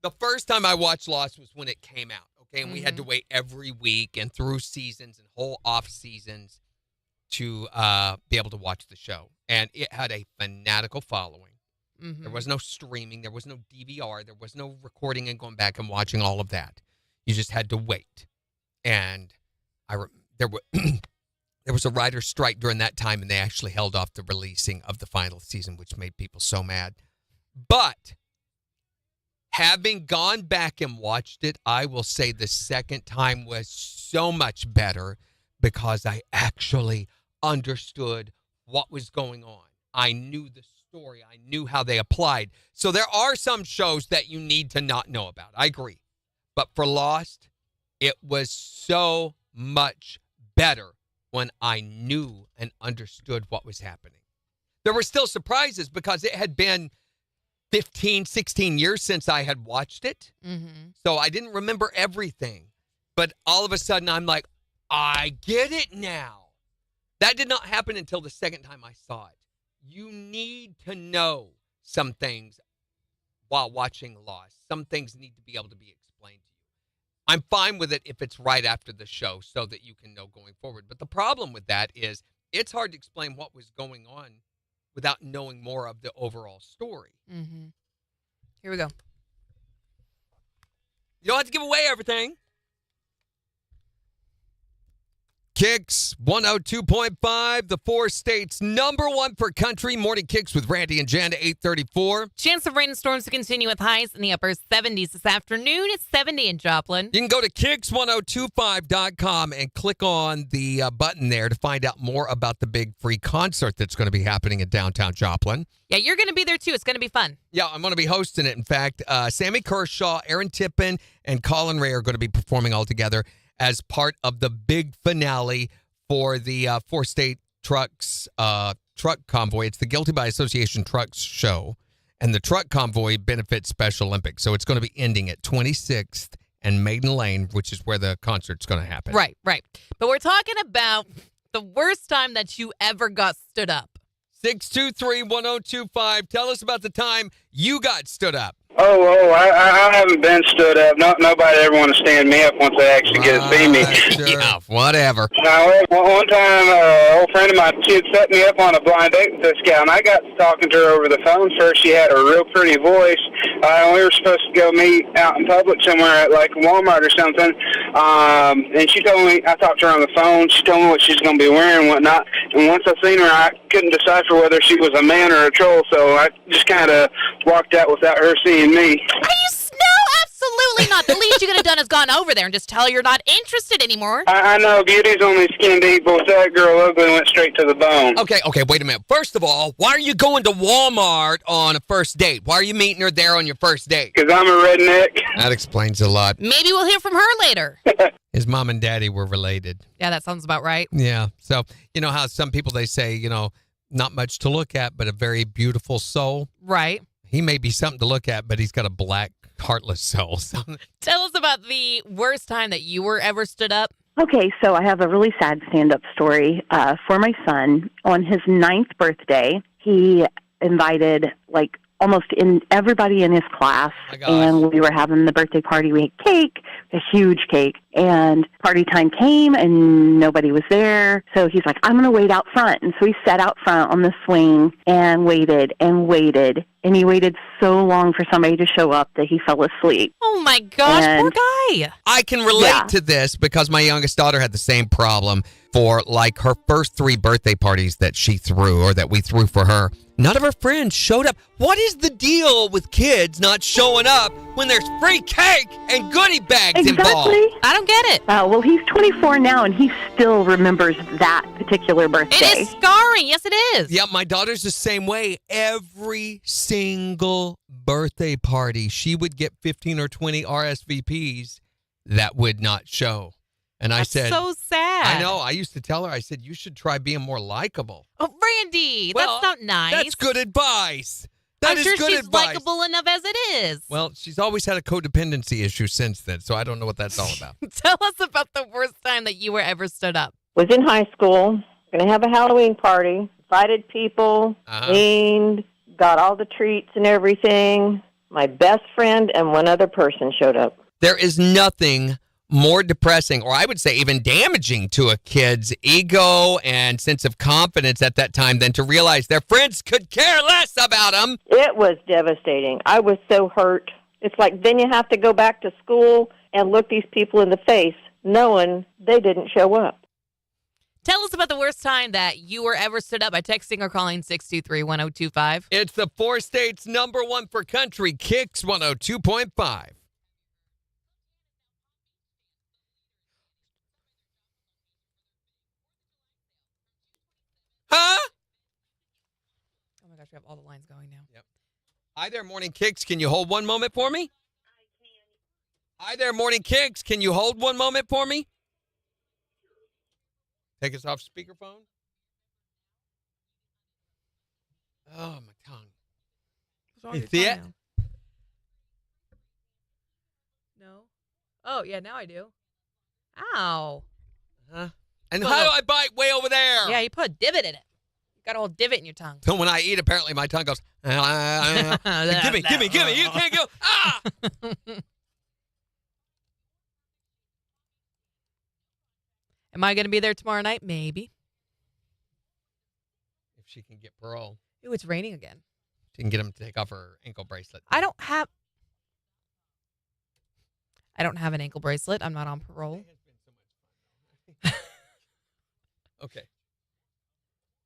The first time I watched Lost was when it came out. Okay, and we had to wait every week and through seasons and whole off seasons to be able to watch the show. And it had a fanatical following. Mm-hmm. There was no streaming. There was no DVR. There was no recording and going back and watching all of that. You just had to wait. And there was a writer's strike during that time, and they actually held off the releasing of the final season, which made people so mad. But having gone back and watched it, I will say the second time was so much better because I actually understood what was going on. I knew the story. I knew how they applied. So there are some shows that you need to not know about. I agree. But for Lost, it was so much better when I knew and understood what was happening. There were still surprises because it had been 15, 16 years since I had watched it. Mm-hmm. So I didn't remember everything. But all of a sudden, I'm like, I get it now. That did not happen until the second time I saw it. You need to know some things while watching Lost. Some things need to be able to be explained to you. I'm fine with it if it's right after the show so that you can know going forward. But the problem with that is it's hard to explain what was going on without knowing more of the overall story. Mm-hmm. Here we go. You don't have to give away everything. KIX 102.5, the 4 states' #1 for country. Morning KIX with Randy and Jen at 8:34. Chance of rain and storms to continue with highs in the upper 70s this afternoon. It's 70 in Joplin. You can go to KIX1025.com and click on the button there to find out more about the big free concert that's going to be happening in downtown Joplin. Yeah, you're going to be there too. It's going to be fun. Yeah, I'm going to be hosting it. In fact, Sammy Kershaw, Aaron Tippin, and Colin Ray are going to be performing all together as part of the big finale for the 4-state truck convoy. It's the Guilty by Association Trucks show, and the truck convoy benefits Special Olympics. So it's going to be ending at 26th and Maiden Lane, which is where the concert's going to happen. Right. But we're talking about the worst time that you ever got stood up. 623-1025. Tell us about the time you got stood up. I haven't been stood up. Nobody ever want to stand me up once they actually get to see me. Sure. Yeah, whatever. Now, one time, an old friend of mine, she had set me up on a blind date with this gal, and I got talking to her over the phone first. She had a real pretty voice. We were supposed to go meet out in public somewhere at like Walmart or something. And she told me, I talked to her on the phone. She told me what she's going to be wearing and whatnot. And once I seen her, I couldn't decipher whether she was a man or a troll, so I just kind of walked out without her seeing me. No, Absolutely not. The least you could have done is gone over there and just tell her you're not interested anymore. I know beauty's only skin deep, but that girl ugly went straight to the bone. Okay, wait a minute. First of all, why are you going to Walmart on a first date? Why are you meeting her there on your first date? Because I'm a redneck. That explains a lot. Maybe we'll hear from her later. His mom and daddy were related. Yeah, that sounds about right. Yeah. So, you know how some people, they say, you know, not much to look at, but a very beautiful soul. Right. He may be something to look at, but he's got a black, heartless soul. So, Tell us about the worst time that you were ever stood up. Okay, so I have a really sad stand-up story for my son. On his 9th birthday, he invited, almost everybody in his class, and we were having the birthday party. We had cake, a huge cake, and party time came, and nobody was there. So he's like, I'm going to wait out front. And so he sat out front on the swing and waited and waited, and he waited so long for somebody to show up that he fell asleep. Oh, my gosh, poor guy. I can relate to this because my youngest daughter had the same problem for her first 3 birthday parties that she threw or that we threw for her. None of her friends showed up. What is the deal with kids not showing up when there's free cake and goodie bags involved? I don't get it. Well, he's 24 now, and he still remembers that particular birthday. It is scarring. Yes, it is. Yeah, my daughter's the same way. Every single birthday party, she would get 15 or 20 RSVPs that would not show. And I said, so sad. I know. I used to tell her, I said, you should try being more likable. Oh, Randy, that's not nice. That's good advice. I'm sure she's likable enough as it is. Well, she's always had a codependency issue since then, so I don't know what that's all about. Tell us about the worst time that you were ever stood up. Was in high school, going to have a Halloween party, invited people, cleaned, got all the treats and everything. My best friend and one other person showed up. There is nothing more depressing, or I would say even damaging to a kid's ego and sense of confidence at that time than to realize their friends could care less about them. It was devastating. I was so hurt. It's like then you have to go back to school and look these people in the face knowing they didn't show up. Tell us about the worst time that you were ever stood up by texting or calling 623-1025. It's the 4 states #1 for country, KIX 102.5. Huh? Oh my gosh, we have all the lines going now. Yep. Hi there, Morning KIX. Can you hold one moment for me? Hi there, Morning KIX. Can you hold one moment for me? Take us off speakerphone. Oh, my tongue. You see it? No. Oh, yeah, now I do. Ow. Huh? And how do I bite way over there? Yeah, you put a divot in it. You got a whole divot in your tongue. So when I eat, apparently my tongue goes, give me. You can't go. Ah! Am I going to be there tomorrow night? Maybe. If she can get parole. Ooh, it's raining again. She can get him to take off her ankle bracelet. I don't have an ankle bracelet. I'm not on parole. Okay.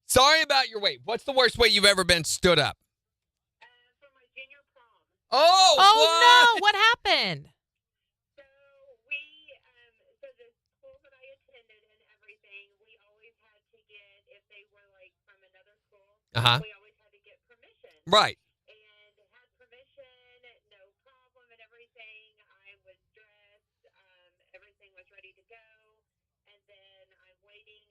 Sorry about your weight. What's the worst way you've ever been stood up? For my junior prom. Oh, no. What happened? So the school that I attended and everything, we always had to get, if they were from another school, we always had to get permission. Right. And had permission, no problem and everything. I was dressed, everything was ready to go. And then I'm waiting.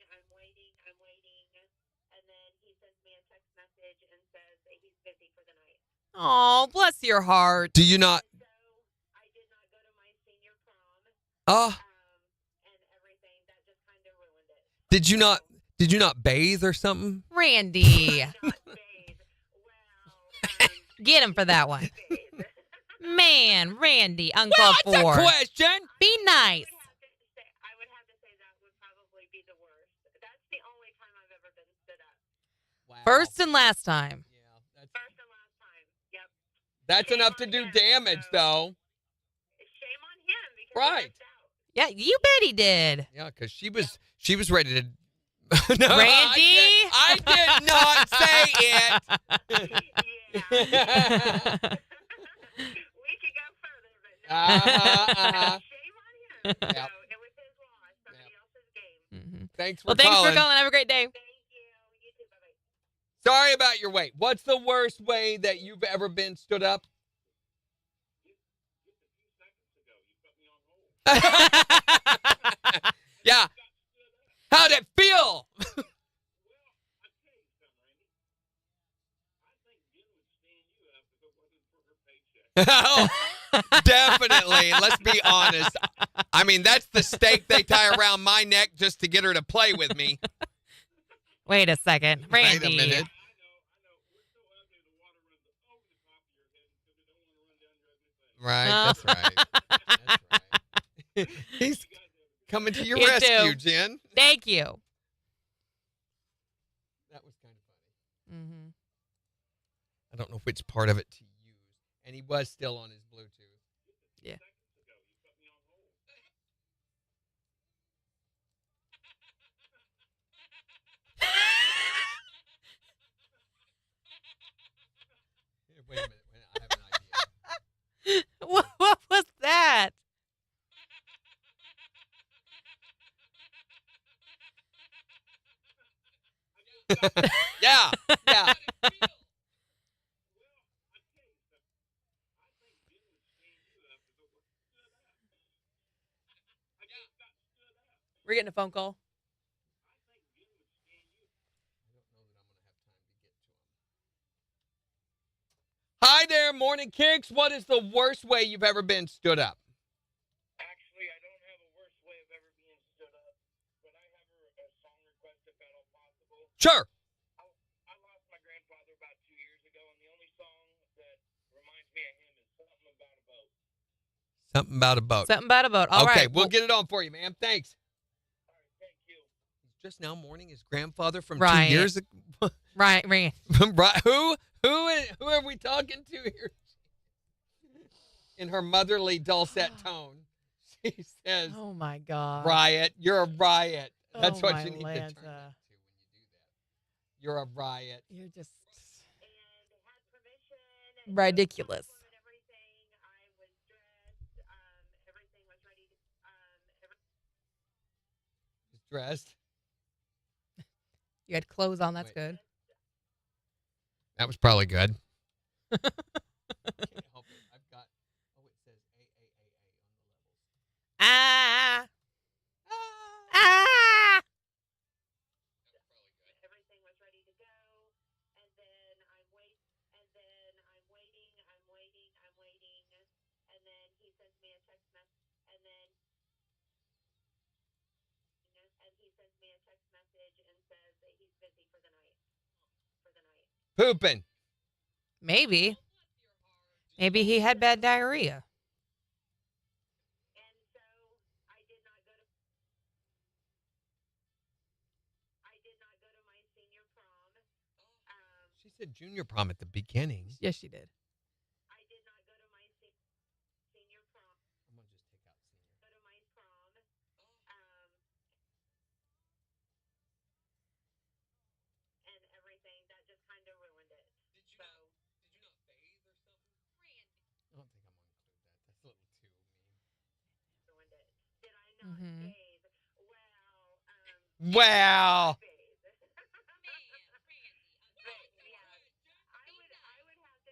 And then he sends me a text message and says that he's busy for the night. Oh, bless your heart. Do you not? So I did not go to my senior prom. And everything. That just kind of ruined it. Did you not bathe or something? Randy. Get him for that one. Man, Randy, uncalled for. That's a question. Be nice. I would have to say that would probably be the worst. That's the only time I've ever been stood up. Wow. First and last time. Yeah, first and last time. Yep. That's Shame enough to on do him, damage, though. Shame on him because Right. he missed out. Yeah, you bet he did. Yeah, because she was ready to. No, Randy? I did not say it. We could go further, but no. Thanks calling. for calling. Have a great day. Sorry about your wait. What's the worst way that you've ever been stood up? Yeah. How'd it feel? Oh, definitely. Let's be honest. I mean, that's the stake they tie around my neck just to get her to play with me. Wait a second. Randy. Wait a minute. Right, that's right. That's right. He's coming to your You rescue, too. Jen. Thank you. That was kind of funny. Mm-hmm. I don't know which part of it to use. And he was still on his Bluetooth. Yeah. Wait a minute. I have an idea. What was that? Yeah. Yeah. We're getting a phone call. Hi there, Morning Kicks. What is the worst way you've ever been stood up? Actually, I don't have a worse way of ever being stood up, but I have a song request if at all possible. Sure. I lost my grandfather about 2 years ago, and the only song that reminds me of him is Something About a Boat. Something about a boat. Something about a boat. All okay, right. we'll get it on for you, ma'am. Thanks. All right, thank you. He's just now mourning his grandfather from Right. 2 years ago. Right. Right. Who are we talking to here? In her motherly dulcet tone, she says, Oh my God. "Riot, you're a riot." That's Oh, what my you need to turn Lanta. it to when you do that. You're a riot. You're just ridiculous. Just dressed. You had clothes on. That's Wait. good. That was probably good. Can't help it. I've got. Oh, it says A on the levels. Ah. Ah. Everything was ready to go, and then I'm waiting, and then I'm waiting, and then he sends me a text message, and he sends me a text message and says that he's busy for the night. Pooping. Maybe. Maybe he had bad diarrhea. And so I did not go to my senior prom. She said junior prom at the beginning. Yes, she did. I did not go to my senior prom. I'm gonna just take out senior. Go to my prom. And everything that just kind of ruined it. Did you not bathe or something? I don't think I'm gonna include that. That's a little too mean. Ruined it. Did I not Mhm. bathe? Wow. Bathe. I would have to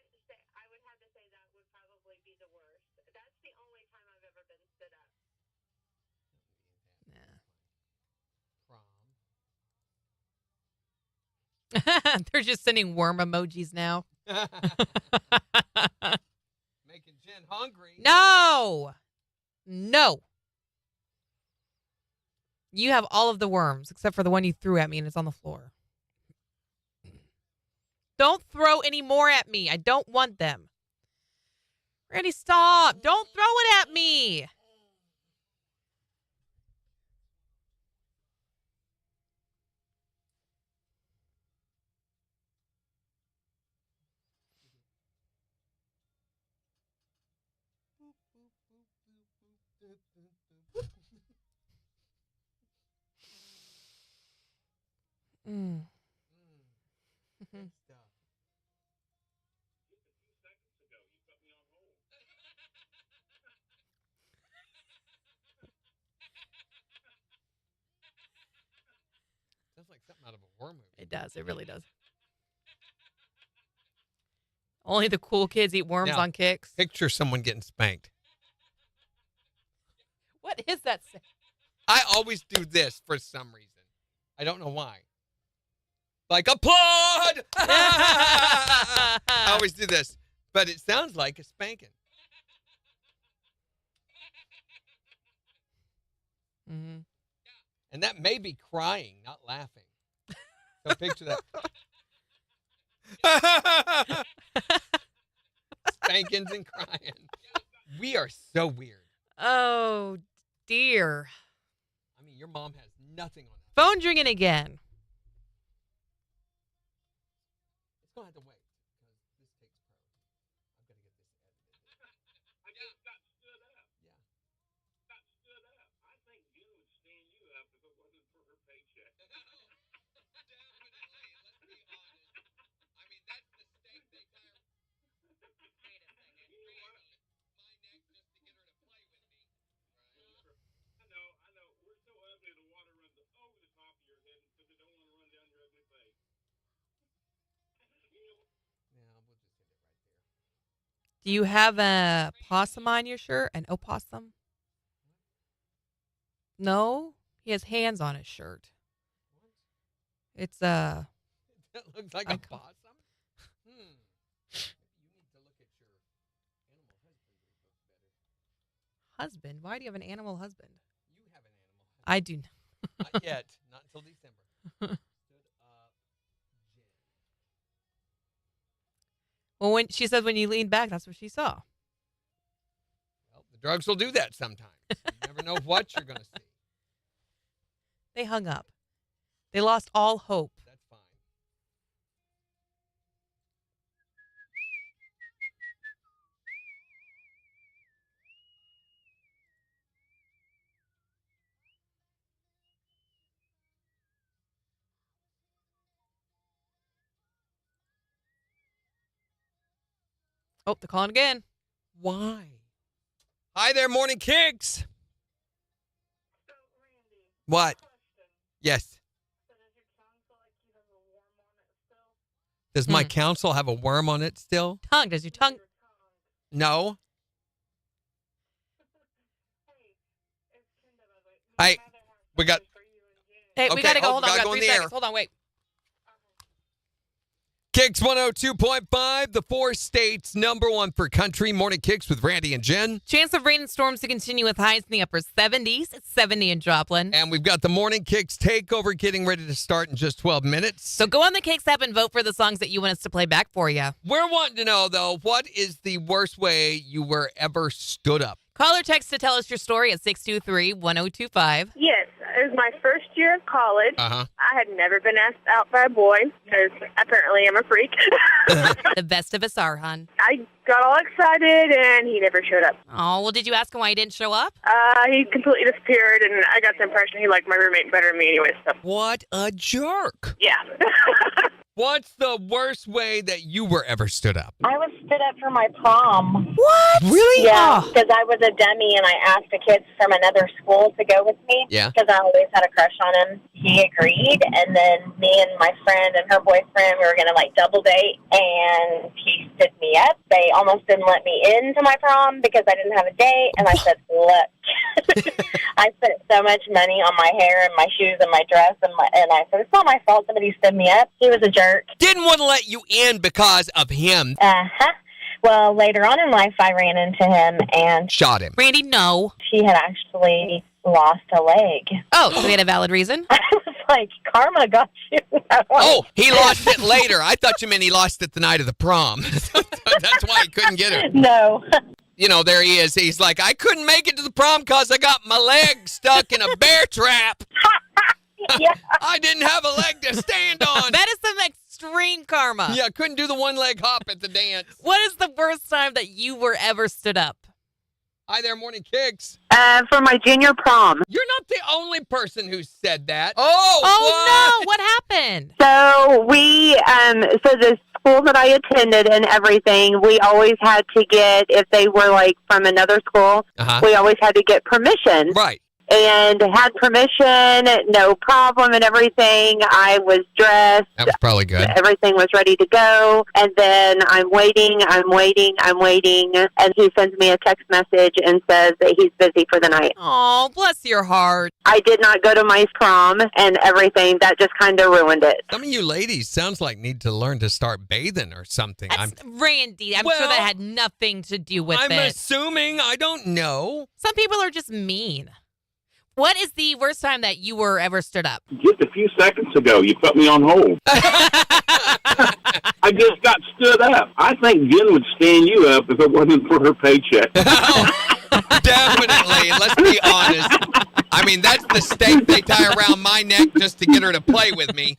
say that would probably be the worst. That's the only time I've ever been stood up. Prom. They're just sending worm emojis now. Making Jen hungry. No. No. You have all of the worms except for the one you threw at me and it's on the floor. Don't throw any more at me. I don't want them. Randy, stop. Don't throw it at me. Mm. Good stuff. something out of a horror movie. It does. It really does. Only the cool kids eat worms Now, on KIX. Picture someone getting spanked. What is that? I always do this for some reason. I don't know why. Like, applaud! I always do this. But it sounds like a spanking. Mm-hmm. And that may be crying, not laughing. So picture that. Spankings and crying. We are so weird. Oh, dear. I mean, your mom has nothing on that. Phone ringing again. It's going to have to wait. Because this takes pro. I've got to get this edited. I just got stood up. Yeah. Got stood up. I think you would stand you up if it wasn't for her paycheck. Definitely. Let's be honest. I mean, that's the stake they kind of... Wait a second. Randy, my neck just to get her to play with me. Right. I know. We're so ugly the water runs over the top of your head because they don't want to run down your ugly face. Yeah, we'll just hit it right there. Do you have a possum on your shirt? An opossum? No? He has hands on his shirt. It's That looks like a possum? You need to look at your animal husbandry book better. husband. Why do you have an animal husband? You have an animal husband. I do not. Not yet. Not until December. Stood up, Jen. Well, when she said when you leaned back, that's what she saw. Well, the drugs will do that sometimes. You never know what you're going to see. They hung up. They lost all hope. That's fine. Oh, they're calling again. Why? Hi there, Morning KIX. What? Yes. Does my counsel have a worm on it still? Tongue. Does your tongue? No. Hey, we got. Hey, we Okay, gotta go. oh, Hold on. gotta We got go in 3 the air. seconds. Hold on. Wait. KIX 102.5, the 4 states #1 for country. Morning KIX with Randy and Jen. Chance of rain and storms to continue with highs in the upper 70s. It's 70 in Joplin. And we've got the Morning KIX takeover getting ready to start in just 12 minutes. So go on the KIX app and vote for the songs that you want us to play back for you. We're wanting to know, though, what is the worst way you were ever stood up? Call or text to tell us your story at 623-1025. Yes, it was my first year of college. Uh-huh. I had never been asked out by a boy because apparently I'm a freak. The best of us are, hon. I got all excited and he never showed up. Oh, well, did you ask him why he didn't show up? He completely disappeared, and I got the impression he liked my roommate better than me anyway. So What a jerk. yeah. What's the worst way that you were ever stood up? I was stood up for my prom. What? Really? Yeah, because I was a dummy and I asked the kids from another school to go with me. Yeah. Because I always had a crush on him. He agreed, and then me and my friend and her boyfriend, we were going to like double date, and he stood me up. They almost didn't let me into my prom because I didn't have a date, and I said, look, I spent so much money on my hair and my shoes and my dress, and I said, it's not my fault somebody stood me up. He was a jerk. Didn't want to let you in because of him. Uh-huh. Well, later on in life, I ran into him, and Shot him. Randy, no. she had actually lost a leg. Oh, so we had a valid reason? I was like, karma got you. Oh, he lost it later. I thought you meant he lost it the night of the prom. That's why he couldn't get her. No. You know, there he is. He's like, I couldn't make it to the prom because I got my leg stuck in a bear trap. Yeah. I didn't have a leg to stand on. That is some extreme karma. Yeah, couldn't do the one-leg hop at the dance. What is the worst time that you were ever stood up? Hi there, Morning KIX. For my junior prom. You're not the only person who said that. Oh, no. What happened? So we, so the school that I attended and everything, we always had to get, if they were like from another school, Uh-huh. we always had to get permission. Right. and had permission, no problem and everything. I was dressed. That was probably good. Everything was ready to go. And then I'm waiting. And he sends me a text message and says that he's busy for the night. Oh, bless your heart. I did not go to my prom and everything. That just kind of ruined it. Some of you ladies sounds like need to learn to start bathing or something. Randy, I'm sure that had nothing to do with it. I'm assuming. I don't know. Some people are just mean. What is the worst time that you were ever stood up? Just a few seconds ago, you put me on hold. I just got stood up. I think Jen would stand you up if it wasn't for her paycheck. Definitely. Let's be honest. I mean, that's the stake they tie around my neck just to get her to play with me.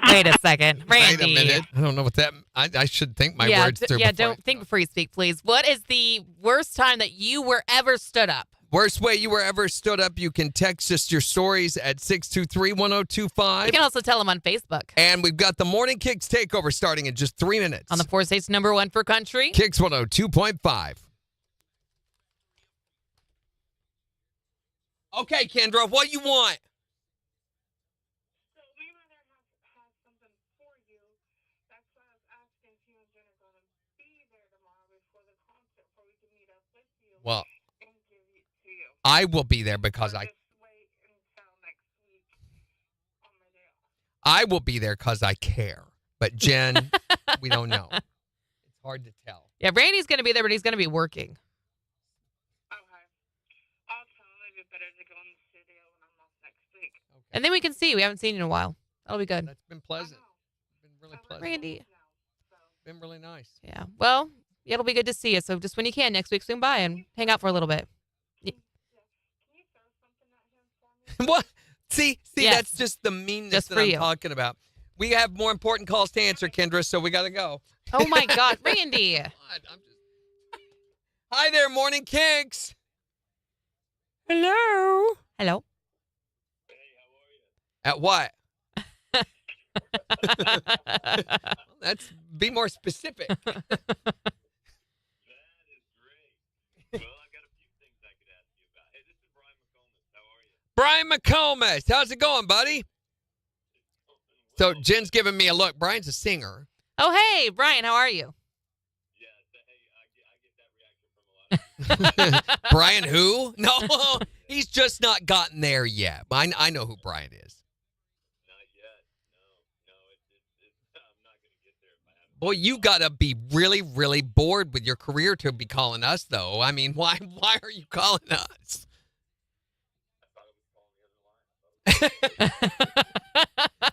Wait a second. Randy. Wait a minute. I don't know what that... I should think my words through Yeah, before don't think before you speak, please. What is the worst time that you were ever stood up? Worst way you were ever stood up, you can text us your stories at 623-1025. You can also tell them on Facebook. And we've got the Morning Kicks Takeover starting in just 3 minutes. On the 4 states #1 for country. KIX 102.5. Okay, Kendra, what you want? Well, I will be there because I will be there because I care. But Jen, we don't know. It's hard to tell. Yeah, Randy's going to be there, but he's going to be working. And then we can see. We haven't seen you in a while. That'll be good. That's been pleasant. Been really pleasant. Randy. Been really nice. Yeah. Well, it'll be good to see you. So just when you can next week, swing by and hang out for a little bit. What? See, Yes. That's just the meanness Just that for I'm you. talking about. We have more important calls to answer, Kendra, so we got to go. Oh, my God. Randy. Hi there, Morning Kicks. Hello. Hello. At what? Let's be more specific. Brian McComas, how's it going, buddy? So Jen's giving me a look. Brian's a singer. Oh, hey, Brian, how are you? Brian who? No, he's just not gotten there yet. I know who Brian is. Boy, you got to be really, really bored with your career to be calling us, though. I mean, why are you calling us?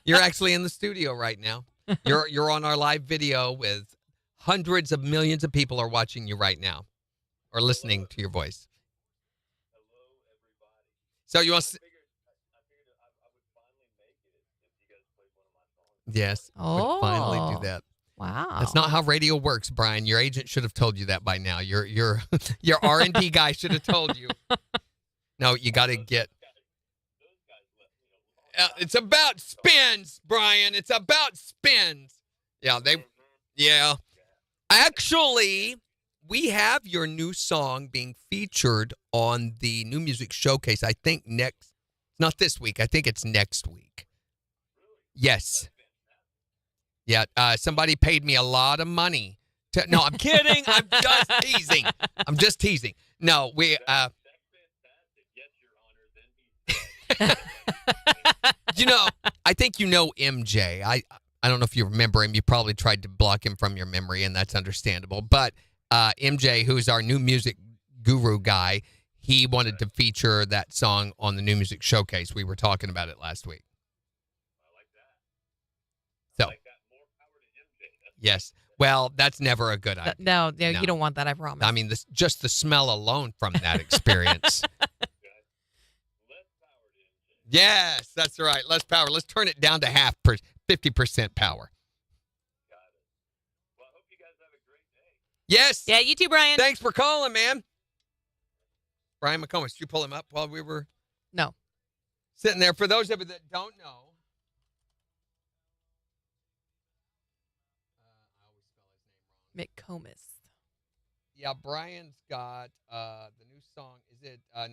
You're actually in the studio right now. You're on our live video with hundreds of millions of people are watching you right now or listening to your voice. So you want to... Yes, Oh. would finally do that. Wow. That's not how radio works, Brian. Your agent should have told you that by now. Your R&D guy should have told you. No, you got to get... it's about spins, Brian. It's about spins. Yeah. Actually, we have your new song being featured on the New Music Showcase, I think not this week. I think it's next week. Yes. Yeah, somebody paid me a lot of money. No, I'm kidding. I'm just teasing. No, we... I think you know MJ. I don't know if you remember him. You probably tried to block him from your memory, and that's understandable. But MJ, who's our new music guru guy, he wanted to feature that song on the New Music Showcase. We were talking about it last week. So, yes. Well, that's never a good idea. No, you don't want that, I promise. I mean, just the smell alone from that experience. Yes, that's right. Less power. Let's turn it down to 50% power. Well, I hope you guys have a great day. Yes. Yeah, you too, Brian. Thanks for calling, man. Brian McComas, did you pull him up while we were sitting there? For those of you that don't know, McComas. Yeah, Brian's got the new song. Is it 99.9%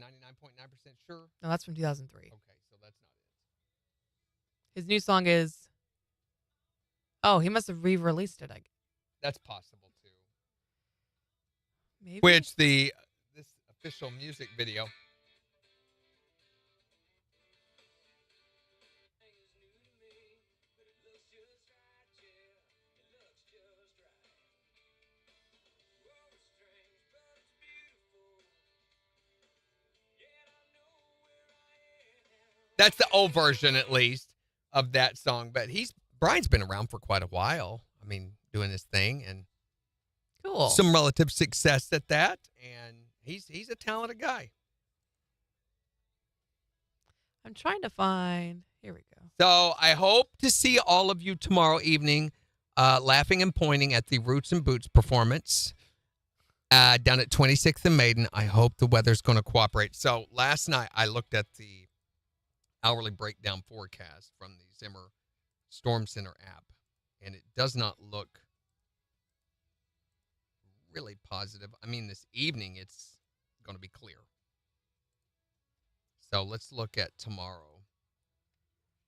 sure? No, that's from 2003. Okay, so that's not it. His new song is. Oh, he must have re-released it. That's possible too. Maybe. Which this official music video. That's the old version, at least, of that song. But Brian's been around for quite a while. I mean, doing his thing and Cool. some relative success at that. And he's a talented guy. I'm trying to find. Here we go. So I hope to see all of you tomorrow evening, laughing and pointing at the Roots and Boots performance down at 26th and Maiden. I hope the weather's going to cooperate. So last night I looked at the hourly breakdown forecast from the Zimmer Storm Center app, and it does not look really positive. I mean, this evening it's going to be clear. So let's look at tomorrow.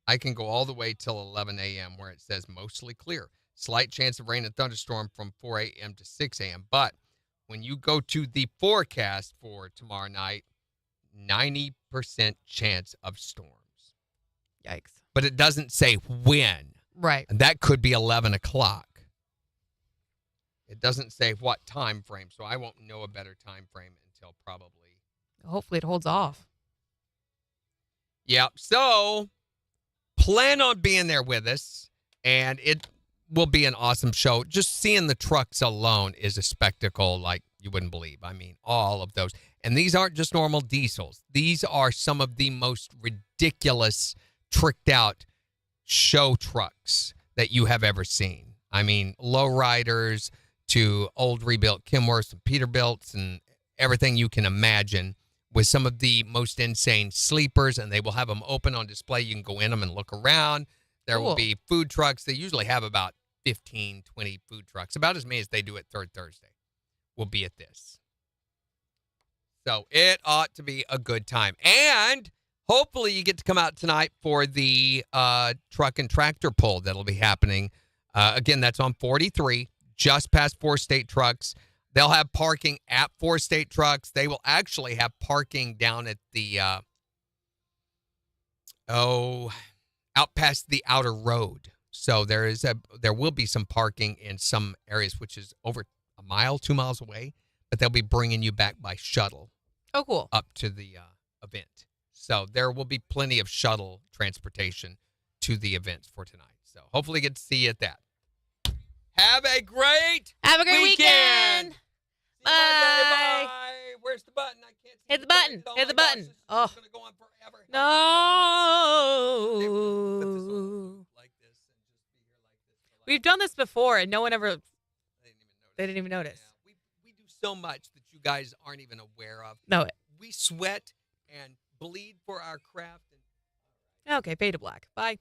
I can go all the way till 11 a.m. where it says mostly clear. Slight chance of rain and thunderstorm from 4 a.m. to 6 a.m. But when you go to the forecast for tomorrow night, 90% chance of storms. Yikes. But it doesn't say when. Right. And that could be 11 o'clock. It doesn't say what time frame, so I won't know a better time frame until probably. Hopefully it holds off. Yep. So plan on being there with us, and it will be an awesome show. Just seeing the trucks alone is a spectacle like you wouldn't believe. I mean, all of those. And these aren't just normal diesels. These are some of the most ridiculous, tricked out show trucks that you have ever seen. I mean, lowriders to old rebuilt Kenworths and Peterbilts and everything you can imagine, with some of the most insane sleepers, and they will have them open on display. You can go in them and look around. There will be food trucks. They usually have about 15, 20 food trucks, about as many as they do at Third Thursday, will be at this. So it ought to be a good time. And hopefully you get to come out tonight for the truck and tractor pull that'll be happening. Again, that's on 43, just past 4 State Trucks. They'll have parking at 4 State Trucks. They will actually have parking down at the, out past the outer road. So there will be some parking in some areas, which is over a mile, 2 miles away, but they'll be bringing you back by shuttle. Oh, cool. Up to the event. So there will be plenty of shuttle transportation to the events for tonight. So hopefully get to see you at that. Have a great weekend. Bye. Bye. Where's the button? I can't see Hit the button. Oh Hit the my gosh, button. this is Oh. gonna go on forever. No. We've done this before, and no one ever. They didn't even notice. Yeah, we do so much that you guys aren't even aware of. No. We sweat and bleed for our craft. Okay, fade to black. Bye.